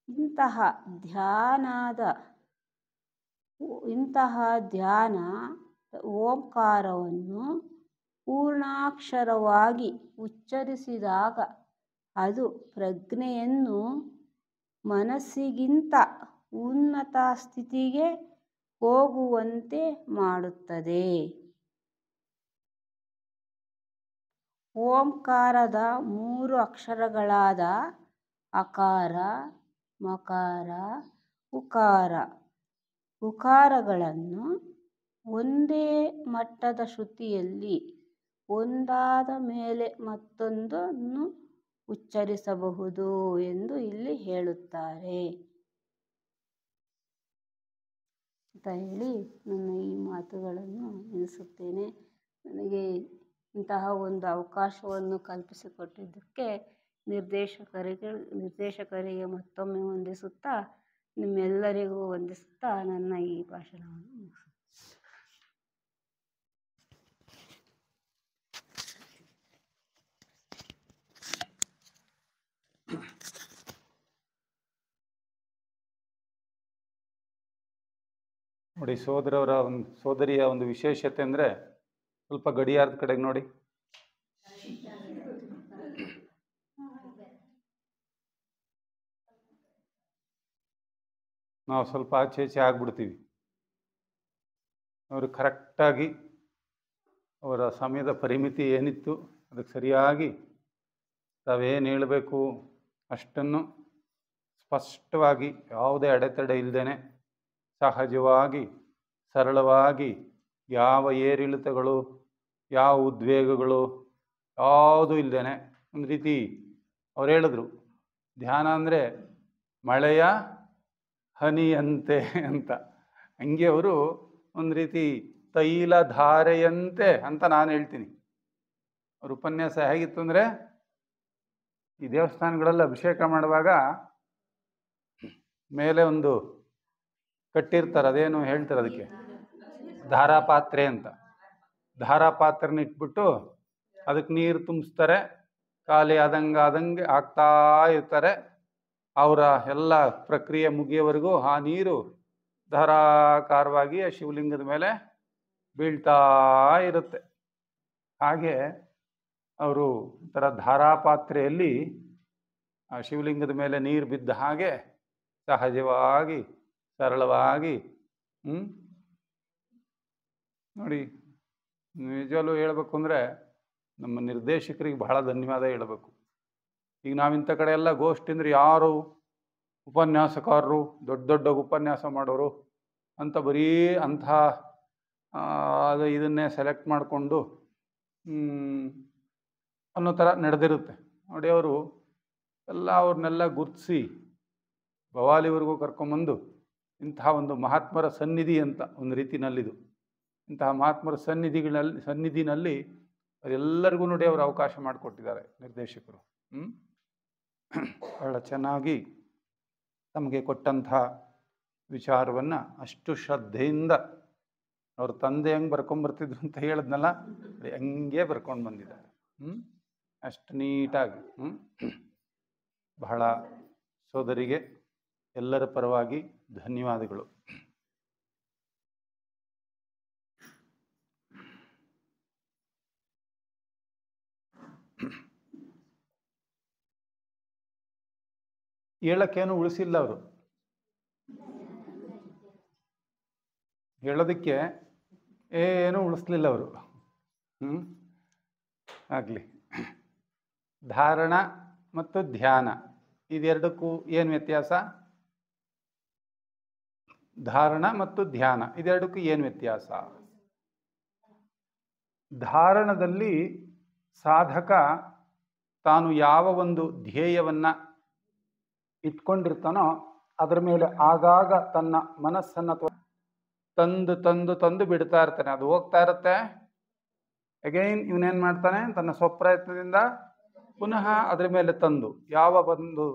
ಇಂತಹ ಧ್ಯಾನ ಓಂಕಾರವನ್ನು ಪೂರ್ಣಾಕ್ಷರವಾಗಿ ಉಚ್ಚರಿಸಿದಾಗ ಅದು ಪ್ರಜ್ಞೆಯನ್ನು ಮನಸ್ಸಿಗಿಂತ ಉನ್ನತ ಸ್ಥಿತಿಗೆ ಹೋಗುವಂತೆ ಮಾಡುತ್ತದೆ. ಓಂಕಾರದ 3 ಅಕ್ಷರಗಳಾದ ಅಕಾರ, ಮಕಾರ, ಉಕಾರ, ಉಕಾರಗಳನ್ನು ಒಂದೇ ಮಟ್ಟದ ಶ್ರುತಿಯಲ್ಲಿ ಒಂದಾದ ಮೇಲೆ ಮತ್ತೊಂದನ್ನು ಉಚ್ಚರಿಸಬಹುದು ಎಂದು ಇಲ್ಲಿ ಹೇಳುತ್ತಾರೆ ಅಂತ ಹೇಳಿ ನನ್ನ ಈ ಮಾತುಗಳನ್ನು ನಿಲ್ಲಿಸುತ್ತೇನೆ. ನನಗೆ ಇಂತಹ ಒಂದು ಅವಕಾಶವನ್ನು ಕಲ್ಪಿಸಿಕೊಟ್ಟಿದ್ದಕ್ಕೆ ನಿರ್ದೇಶಕರಿಗೆ ಮತ್ತೊಮ್ಮೆ ವಂದಿಸುತ್ತಾ, ನಿಮ್ಮೆಲ್ಲರಿಗೂ ವಂದಿಸುತ್ತಾ ನನ್ನ ಈ ಭಾಷಣವನ್ನು ಮುಗಿಸುತ್ತೇನೆ. ನೋಡಿ, ಸೋದರಿಯ ಒಂದು ವಿಶೇಷತೆ ಅಂದರೆ, ಸ್ವಲ್ಪ ಗಡಿಯಾರದ ಕಡೆಗೆ ನೋಡಿ. ನಾವು ಸ್ವಲ್ಪ ಆಚೆ ಈಚೆ ಆಗ್ಬಿಡ್ತೀವಿ. ಅವರು ಕರೆಕ್ಟಾಗಿ ಅವರ ಸಮಯದ ಪರಿಮಿತಿ ಏನಿತ್ತು ಅದಕ್ಕೆ ಸರಿಯಾಗಿ ತಾವೇನು ಹೇಳಬೇಕು ಅಷ್ಟನ್ನು ಸ್ಪಷ್ಟವಾಗಿ, ಯಾವುದೇ ಅಡೆತಡೆ ಇಲ್ಲದೇನೆ, ಸಹಜವಾಗಿ, ಸರಳವಾಗಿ, ಯಾವ ಏರಿಳಿತಗಳು, ಯಾವ ಉದ್ವೇಗಗಳು ಯಾವುದೂ ಇಲ್ಲದೇನೆ ಒಂದು ರೀತಿ ಅವ್ರು ಹೇಳಿದ್ರು, ಧ್ಯಾನ ಅಂದರೆ ಮಳೆಯ ಹನಿಯಂತೆ ಅಂತ. ಹಂಗೆ ಅವರು ಒಂದು ರೀತಿ ತೈಲಧಾರೆಯಂತೆ ಅಂತ ನಾನು ಹೇಳ್ತೀನಿ. ಅವ್ರ ಉಪನ್ಯಾಸ ಹೇಗಿತ್ತು ಅಂದರೆ, ಈ ದೇವಸ್ಥಾನಗಳಲ್ಲಿ ಅಭಿಷೇಕ ಮಾಡುವಾಗ ಮೇಲೆ ಒಂದು ಕಟ್ಟಿರ್ತಾರೆ, ಅದೇನು ಹೇಳ್ತಾರೆ ಅದಕ್ಕೆ, ಧಾರಾಪಾತ್ರೆ ಅಂತ. ಧಾರಾಪಾತ್ರೆನ ಇಟ್ಬಿಟ್ಟು ಅದಕ್ಕೆ ನೀರು ತುಂಬಿಸ್ತಾರೆ, ಖಾಲಿ ಆದಂಗೆ ಆಗ್ತಾ ಇರ್ತಾರೆ. ಅವರ ಎಲ್ಲ ಪ್ರಕ್ರಿಯೆ ಮುಗಿಯೋವರೆಗೂ ಆ ನೀರು ಧಾರಾಕಾರವಾಗಿ ಶಿವಲಿಂಗದ ಮೇಲೆ ಬೀಳ್ತಾ ಇರುತ್ತೆ. ಹಾಗೆ ಅವರು ಒಂಥರ ಧಾರಾಪಾತ್ರೆಯಲ್ಲಿ ಆ ಶಿವಲಿಂಗದ ಮೇಲೆ ನೀರು ಬಿದ್ದ ಹಾಗೆ ಸಹಜವಾಗಿ, ಸರಳವಾಗಿ. ನೋಡಿ, ನಿಜವಲ್ಲೂ ಹೇಳ್ಬೇಕು ಅಂದರೆ ನಮ್ಮ ನಿರ್ದೇಶಕರಿಗೆ ಬಹಳ ಧನ್ಯವಾದ ಹೇಳಬೇಕು. ಈಗ ನಾವಿಂಥ ಕಡೆ ಎಲ್ಲ ಗೋಷ್ಠಿ ಅಂದರೆ ಯಾರು ಉಪನ್ಯಾಸಕಾರರು, ದೊಡ್ಡ ಉಪನ್ಯಾಸ ಮಾಡೋರು ಅಂತ ಬರೀ ಅಂಥ ಇದನ್ನೇ ಸೆಲೆಕ್ಟ್ ಮಾಡಿಕೊಂಡು ಅನ್ನೋ ಥರ ನಡೆದಿರುತ್ತೆ. ನೋಡಿ, ಅವರು ಅವ್ರನ್ನೆಲ್ಲ ಗುರುತಿಸಿ ಭವಾಲಿವರೆಗೂ ಕರ್ಕೊಂಬಂದು ಇಂತಹ ಒಂದು ಮಹಾತ್ಮರ ಸನ್ನಿಧಿ ಅಂತ ಒಂದು ರೀತಿನಲ್ಲಿದು, ಇಂತಹ ಮಹಾತ್ಮರ ಸನ್ನಿಧಿನಲ್ಲಿ ಅವರೆಲ್ಲರಿಗೂ ನೋಡಿ ಅವರು ಅವಕಾಶ ಮಾಡಿಕೊಟ್ಟಿದ್ದಾರೆ ನಿರ್ದೇಶಕರು. ಬಹಳ ಚೆನ್ನಾಗಿ ತಮಗೆ ಕೊಟ್ಟಂತಹ ವಿಚಾರವನ್ನು ಅಷ್ಟು ಶ್ರದ್ಧೆಯಿಂದ ಅವ್ರ ತಂದೆ ಹೆಂಗೆ ಬರ್ಕೊಂಬರ್ತಿದ್ರು ಅಂತ ಹೇಳಿದ್ನಲ್ಲ, ಹಂಗೆ ಬರ್ಕೊಂಡು ಬಂದಿದ್ದಾರೆ. ಅಷ್ಟು ನೀಟಾಗಿ. ಬಹಳ ಸೋದರಿಗೆ ಎಲ್ಲರ ಪರವಾಗಿ ಧನ್ಯವಾದಗಳು. ಹೇಳಕ್ಕೇನು ಉಳಿಸಿಲ್ಲ ಅವರು. ಹೇಳೋದಕ್ಕೆ ಏನೂ ಉಳಿಸ್ಲಿಲ್ಲ ಅವರು. ಆಗಲಿ. ಧಾರಣ ಮತ್ತು ಧ್ಯಾನ ಇದೆರಡಕ್ಕೂ ಏನು ವ್ಯತ್ಯಾಸ? ಧಾರಣ ಮತ್ತು ಧ್ಯಾನ ಇದೆರಡಕ್ಕೂ ಏನು ವ್ಯತ್ಯಾಸ? ಧಾರಣದಲ್ಲಿ ಸಾಧಕ ತಾನು ಯಾವ ಒಂದು ಧ್ಯೇಯವನ್ನು ಇಟ್ಕೊಂಡಿರ್ತಾನೋ ಅದರ ಮೇಲೆ ಆಗಾಗ ತನ್ನ ಮನಸ್ಸನ್ನು ತಂದು ಬಿಡ್ತಾ ಇರ್ತಾನೆ. ಅದು ಹೋಗ್ತಾ ಇರುತ್ತೆ. ಅಗೈನ್ ಇವನೇನು ಮಾಡ್ತಾನೆ, ತನ್ನ ಸ್ವಪ್ರಯತ್ನದಿಂದ ಪುನಃ ಅದರ ಮೇಲೆ ತಂದು ಯಾವ ಒಂದು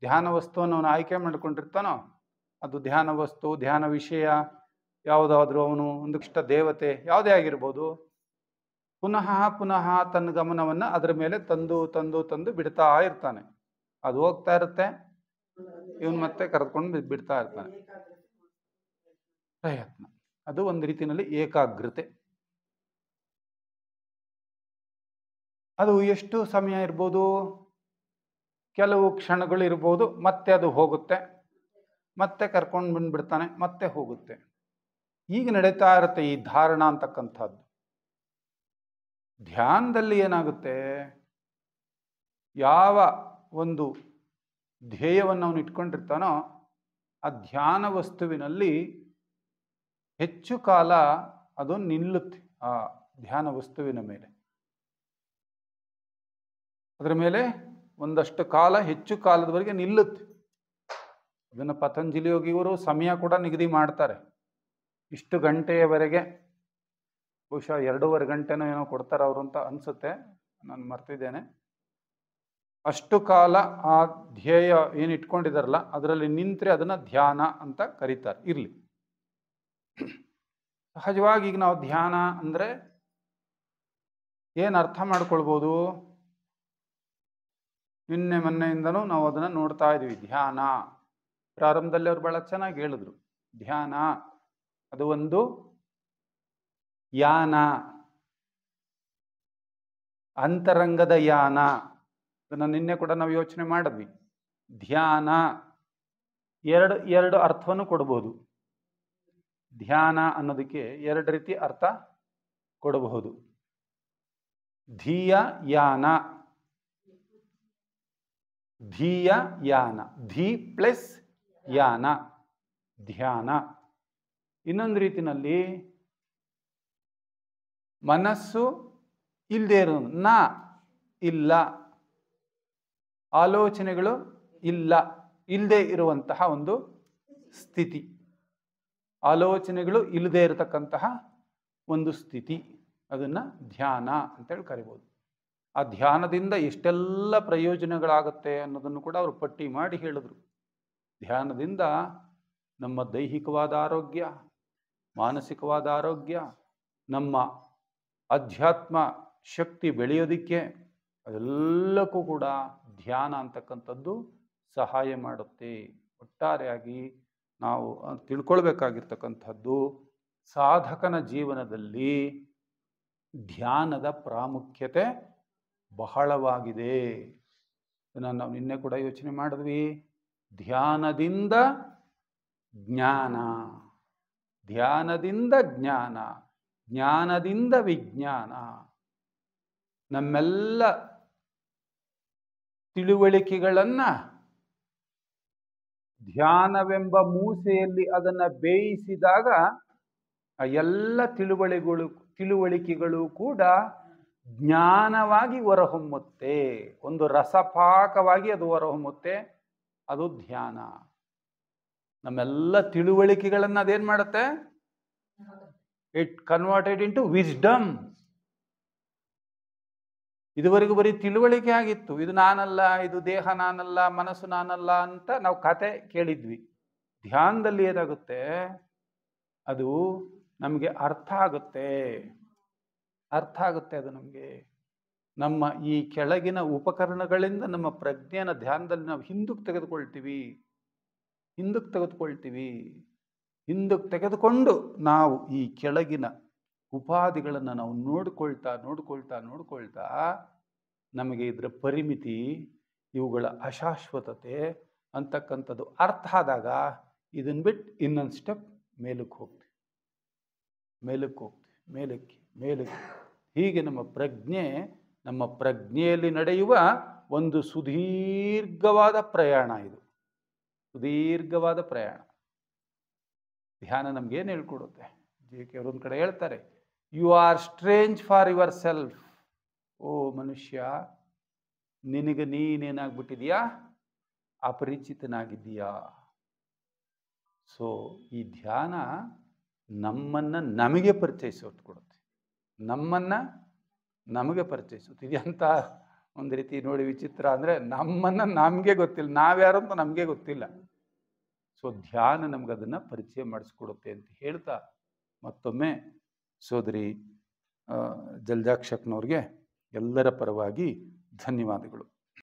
ಧ್ಯಾನ ವಸ್ತುವನ್ನು ಅವನು ಆಯ್ಕೆ ಮಾಡ್ಕೊಂಡಿರ್ತಾನೋ, ಅದು ಧ್ಯಾನ ವಸ್ತು, ಧ್ಯಾನ ವಿಷಯ ಯಾವುದಾದ್ರೂ, ಅವನು ಒಂದು ಇಷ್ಟ ದೇವತೆ ಯಾವುದೇ ಆಗಿರ್ಬೋದು, ಪುನಃ ಪುನಃ ತನ್ನ ಗಮನವನ್ನು ಅದರ ಮೇಲೆ ತಂದು ತಂದು ತಂದು ಬಿಡ್ತಾ ಇರ್ತಾನೆ. ಅದು ಹೋಗ್ತಾ ಇರುತ್ತೆ, ಇವನು ಮತ್ತೆ ಕರೆದುಕೊಂಡು ಬಿಡ್ತಾ ಇರ್ತಾನೆ. ಪ್ರಯತ್ನ, ಅದು ಒಂದು ರೀತಿಯಲ್ಲಿ ಏಕಾಗ್ರತೆ. ಅದು ಎಷ್ಟು ಸಮಯ ಇರ್ಬೋದು? ಕೆಲವು ಕ್ಷಣಗಳು ಇರ್ಬೋದು, ಮತ್ತೆ ಅದು ಹೋಗುತ್ತೆ, ಮತ್ತೆ ಕರ್ಕೊಂಡು ಬಂದ್ಬಿಡ್ತಾನೆ, ಮತ್ತೆ ಹೋಗುತ್ತೆ. ಈಗ ನಡೀತಾ ಇರುತ್ತೆ ಈ ಧಾರಣ ಅಂತಕ್ಕಂಥದ್ದು. ಧ್ಯಾನದಲ್ಲಿ ಏನಾಗುತ್ತೆ, ಯಾವ ಒಂದು ಧ್ಯೇಯವನ್ನು ಅವನು ಇಟ್ಕೊಂಡಿರ್ತಾನೋ ಆ ಧ್ಯಾನ ವಸ್ತುವಿನಲ್ಲಿ ಹೆಚ್ಚು ಕಾಲ ಅದು ನಿಲ್ಲುತ್ತೆ. ಆ ಧ್ಯಾನ ವಸ್ತುವಿನ ಮೇಲೆ, ಅದರ ಮೇಲೆ ಒಂದಷ್ಟು ಕಾಲ, ಹೆಚ್ಚು ಕಾಲದವರೆಗೆ ನಿಲ್ಲುತ್ತೆ. ಅದನ್ನು ಪತಂಜಲಿ ಯೋಗಿಯವರು ಸಮಯ ಕೂಡ ನಿಗದಿ ಮಾಡ್ತಾರೆ. ಇಷ್ಟು ಗಂಟೆಯವರೆಗೆ, ಬಹುಶಃ 2.5 ಗಂಟೆನೋ ಏನೋ ಕೊಡ್ತಾರೆ ಅವರು ಅಂತ ಅನಿಸುತ್ತೆ, ನಾನು ಮರ್ತಿದ್ದೇನೆ. ಅಷ್ಟು ಕಾಲ ಆ ಧ್ಯೇಯ ಏನು ಇಟ್ಕೊಂಡಿದಾರಲ್ಲ ಅದರಲ್ಲಿ ನಿಂತರೆ ಅದನ್ನು ಧ್ಯಾನ ಅಂತ ಕರೀತಾರೆ. ಇರಲಿ, ಸಹಜವಾಗಿ ಈಗ ನಾವು ಧ್ಯಾನ ಅಂದರೆ ಏನು ಅರ್ಥ ಮಾಡ್ಕೊಳ್ಬೋದು? ನಿನ್ನೆ ಮೊನ್ನೆಯಿಂದನೂ ನಾವು ಅದನ್ನು ನೋಡ್ತಾ ಇದ್ವಿ. ಧ್ಯಾನ ಪ್ರಾರಂಭದಲ್ಲಿ ಅವ್ರು ಬಹಳ ಚೆನ್ನಾಗಿ ಹೇಳಿದ್ರು. ಧ್ಯಾನ ಅದು ಒಂದು ಯಾನ, ಅಂತರಂಗದ ಯಾನ. ಅದನ್ನು ನಿನ್ನೆ ಕೂಡ ನಾವು ಯೋಚನೆ ಮಾಡಿದ್ವಿ. ಧ್ಯಾನ ಎರಡು ಅರ್ಥವನ್ನು ಕೊಡಬಹುದು. ಧ್ಯಾನ ಅನ್ನೋದಕ್ಕೆ 2 ರೀತಿ ಅರ್ಥ ಕೊಡಬಹುದು. ಧೀಯ ಯಾನ, ಧೀಯ ಯಾನ, ಧೀ ಪ್ಲಸ್ ಯಾನ, ಧ್ಯಾನ. ಇನ್ನೊಂದು ರೀತಿನಲ್ಲಿ ಮನಸ್ಸು ಇಲ್ಲದೆ ಇರೋದು, ನಾ ಇಲ್ಲ, ಆಲೋಚನೆಗಳು ಇಲ್ಲದೆ ಇರುವಂತಹ ಒಂದು ಸ್ಥಿತಿ, ಆಲೋಚನೆಗಳು ಇಲ್ಲದೆ ಇರತಕ್ಕಂತಹ ಒಂದು ಸ್ಥಿತಿ, ಅದನ್ನು ಧ್ಯಾನ ಅಂತೇಳಿ ಕರಿಬೋದು. ಆ ಧ್ಯಾನದಿಂದ ಎಷ್ಟೆಲ್ಲ ಪ್ರಯೋಜನಗಳಾಗುತ್ತೆ ಅನ್ನೋದನ್ನು ಕೂಡ ಅವರು ಪಟ್ಟಿ ಮಾಡಿ ಹೇಳಿದ್ರು. ಧ್ಯಾನದಿಂದ ನಮ್ಮ ದೈಹಿಕವಾದ ಆರೋಗ್ಯ, ಮಾನಸಿಕವಾದ ಆರೋಗ್ಯ, ನಮ್ಮ ಅಧ್ಯಾತ್ಮ ಶಕ್ತಿ ಬೆಳೆಯೋದಿಕ್ಕೆ ಅದೆಲ್ಲಕ್ಕೂ ಕೂಡ ಧ್ಯಾನ ಅಂತಕ್ಕಂಥದ್ದು ಸಹಾಯ ಮಾಡುತ್ತೆ. ಒಟ್ಟಾರೆಯಾಗಿ ನಾವು ತಿಳ್ಕೊಳ್ಬೇಕಾಗಿರ್ತಕ್ಕಂಥದ್ದು, ಸಾಧಕನ ಜೀವನದಲ್ಲಿ ಧ್ಯಾನದ ಪ್ರಾಮುಖ್ಯತೆ ಬಹಳವಾಗಿದೆ. ನಾವು ನಿನ್ನೆ ಕೂಡ ಯೋಚನೆ ಮಾಡಿದ್ವಿ. ಧ್ಯಾನದಿಂದ ಜ್ಞಾನ, ಧ್ಯಾನದಿಂದ ಜ್ಞಾನ, ಜ್ಞಾನದಿಂದ ವಿಜ್ಞಾನ. ನಮ್ಮೆಲ್ಲ ತಿಳುವಳಿಕೆಗಳನ್ನ ಧ್ಯಾನವೆಂಬ ಮೂಸೆಯಲ್ಲಿ ಅದನ್ನು ಬೇಯಿಸಿದಾಗ ಆ ಎಲ್ಲ ತಿಳುವಳಿಕೆಗಳು ಕೂಡ ಜ್ಞಾನವಾಗಿ ಹೊರಹೊಮ್ಮುತ್ತೆ. ಒಂದು ರಸಪಾಕವಾಗಿ ಅದು ಹೊರಹೊಮ್ಮುತ್ತೆ. ಅದು ಧ್ಯಾನ. ನಮ್ಮೆಲ್ಲ ತಿಳುವಳಿಕೆಗಳನ್ನ ಅದೇನ್ ಮಾಡುತ್ತೆ? It converted into wisdom. ಇದುವರೆಗೂ ಬರೀ ತಿಳುವಳಿಕೆ ಆಗಿತ್ತು. ಇದು ನಾನಲ್ಲ, ಇದು ದೇಹ ನಾನಲ್ಲ, ಮನಸ್ಸು ನಾನಲ್ಲ ಅಂತ ನಾವು ಕತೆ ಕೇಳಿದ್ವಿ. ಧ್ಯಾನದಲ್ಲಿ ಏನಾಗುತ್ತೆ, ಅದು ನಮಗೆ ಅರ್ಥ ಆಗುತ್ತೆ. ಅದು ನಮಗೆ ನಮ್ಮ ಈ ಕೆಳಗಿನ ಉಪಕರಣಗಳಿಂದ ನಮ್ಮ ಪ್ರಜ್ಞೆನ ಧ್ಯಾನದಲ್ಲಿ ನಾವು ಹಿಂದಕ್ಕೆ ತೆಗೆದುಕೊಂಡು ನಾವು ಈ ಕೆಳಗಿನ ಉಪಾಧಿಗಳನ್ನು ನಾವು ನೋಡ್ಕೊಳ್ತಾ ನಮಗೆ ಇದರ ಪರಿಮಿತಿ, ಇವುಗಳ ಅಶಾಶ್ವತತೆ ಅಂತಕ್ಕಂಥದ್ದು ಅರ್ಥ ಆದಾಗ ಇದನ್ನು ಬಿಟ್ಟು ಇನ್ನೊಂದು ಸ್ಟೆಪ್ ಮೇಲಕ್ಕೆ ಹೋಗ್ತೀವಿ. ಮೇಲಕ್ಕೆ ಹೀಗೆ ನಮ್ಮ ಪ್ರಜ್ಞೆಯಲ್ಲಿ ನಡೆಯುವ ಒಂದು ಸುದೀರ್ಘವಾದ ಪ್ರಯಾಣ. ಇದು ಸುದೀರ್ಘವಾದ ಪ್ರಯಾಣ. ಧ್ಯಾನ ನಮ್ಗೇನು ಹೇಳ್ಕೊಡುತ್ತೆ? ಜೆ.ಕೆ. ಅವರೊಂದು ಕಡೆ ಹೇಳ್ತಾರೆ, you are strange for yourself. ಓ ಮನುಷ್ಯ, ನಿನಗೆ ನೀನೇನಾಗ್ಬಿಟ್ಟಿದೀಯಾ? ಅಪರಿಚಿತನಾಗಿದ್ದೀಯಾ. ಸೊ ಈ ಧ್ಯಾನ ನಮಗೆ ಪರಿಚಯಿಸೋದು ಕೊಡುತ್ತೆ. ನಮಗೆ ಪರಿಚಯಿಸುತ್ತೆ. ಇದೆಂತ ಒಂದು ರೀತಿ ನೋಡಿ ವಿಚಿತ್ರ ಅಂದರೆ, ನಮಗೆ ಗೊತ್ತಿಲ್ಲ, ನಾವ್ಯಾರು ಅಂತ ನಮಗೆ ಗೊತ್ತಿಲ್ಲ. ಸೊ ಧ್ಯಾನ ನಮ್ಗೆ ಅದನ್ನು ಪರಿಚಯ ಮಾಡಿಸ್ಕೊಡುತ್ತೆ ಅಂತ ಹೇಳ್ತಾ, ಮತ್ತೊಮ್ಮೆ ಸೋದರಿ ಜಲ್ಜಾಕ್ಷಕ್ನವ್ರಿಗೆ ಎಲ್ಲರ ಪರವಾಗಿ ಧನ್ಯವಾದಗಳು.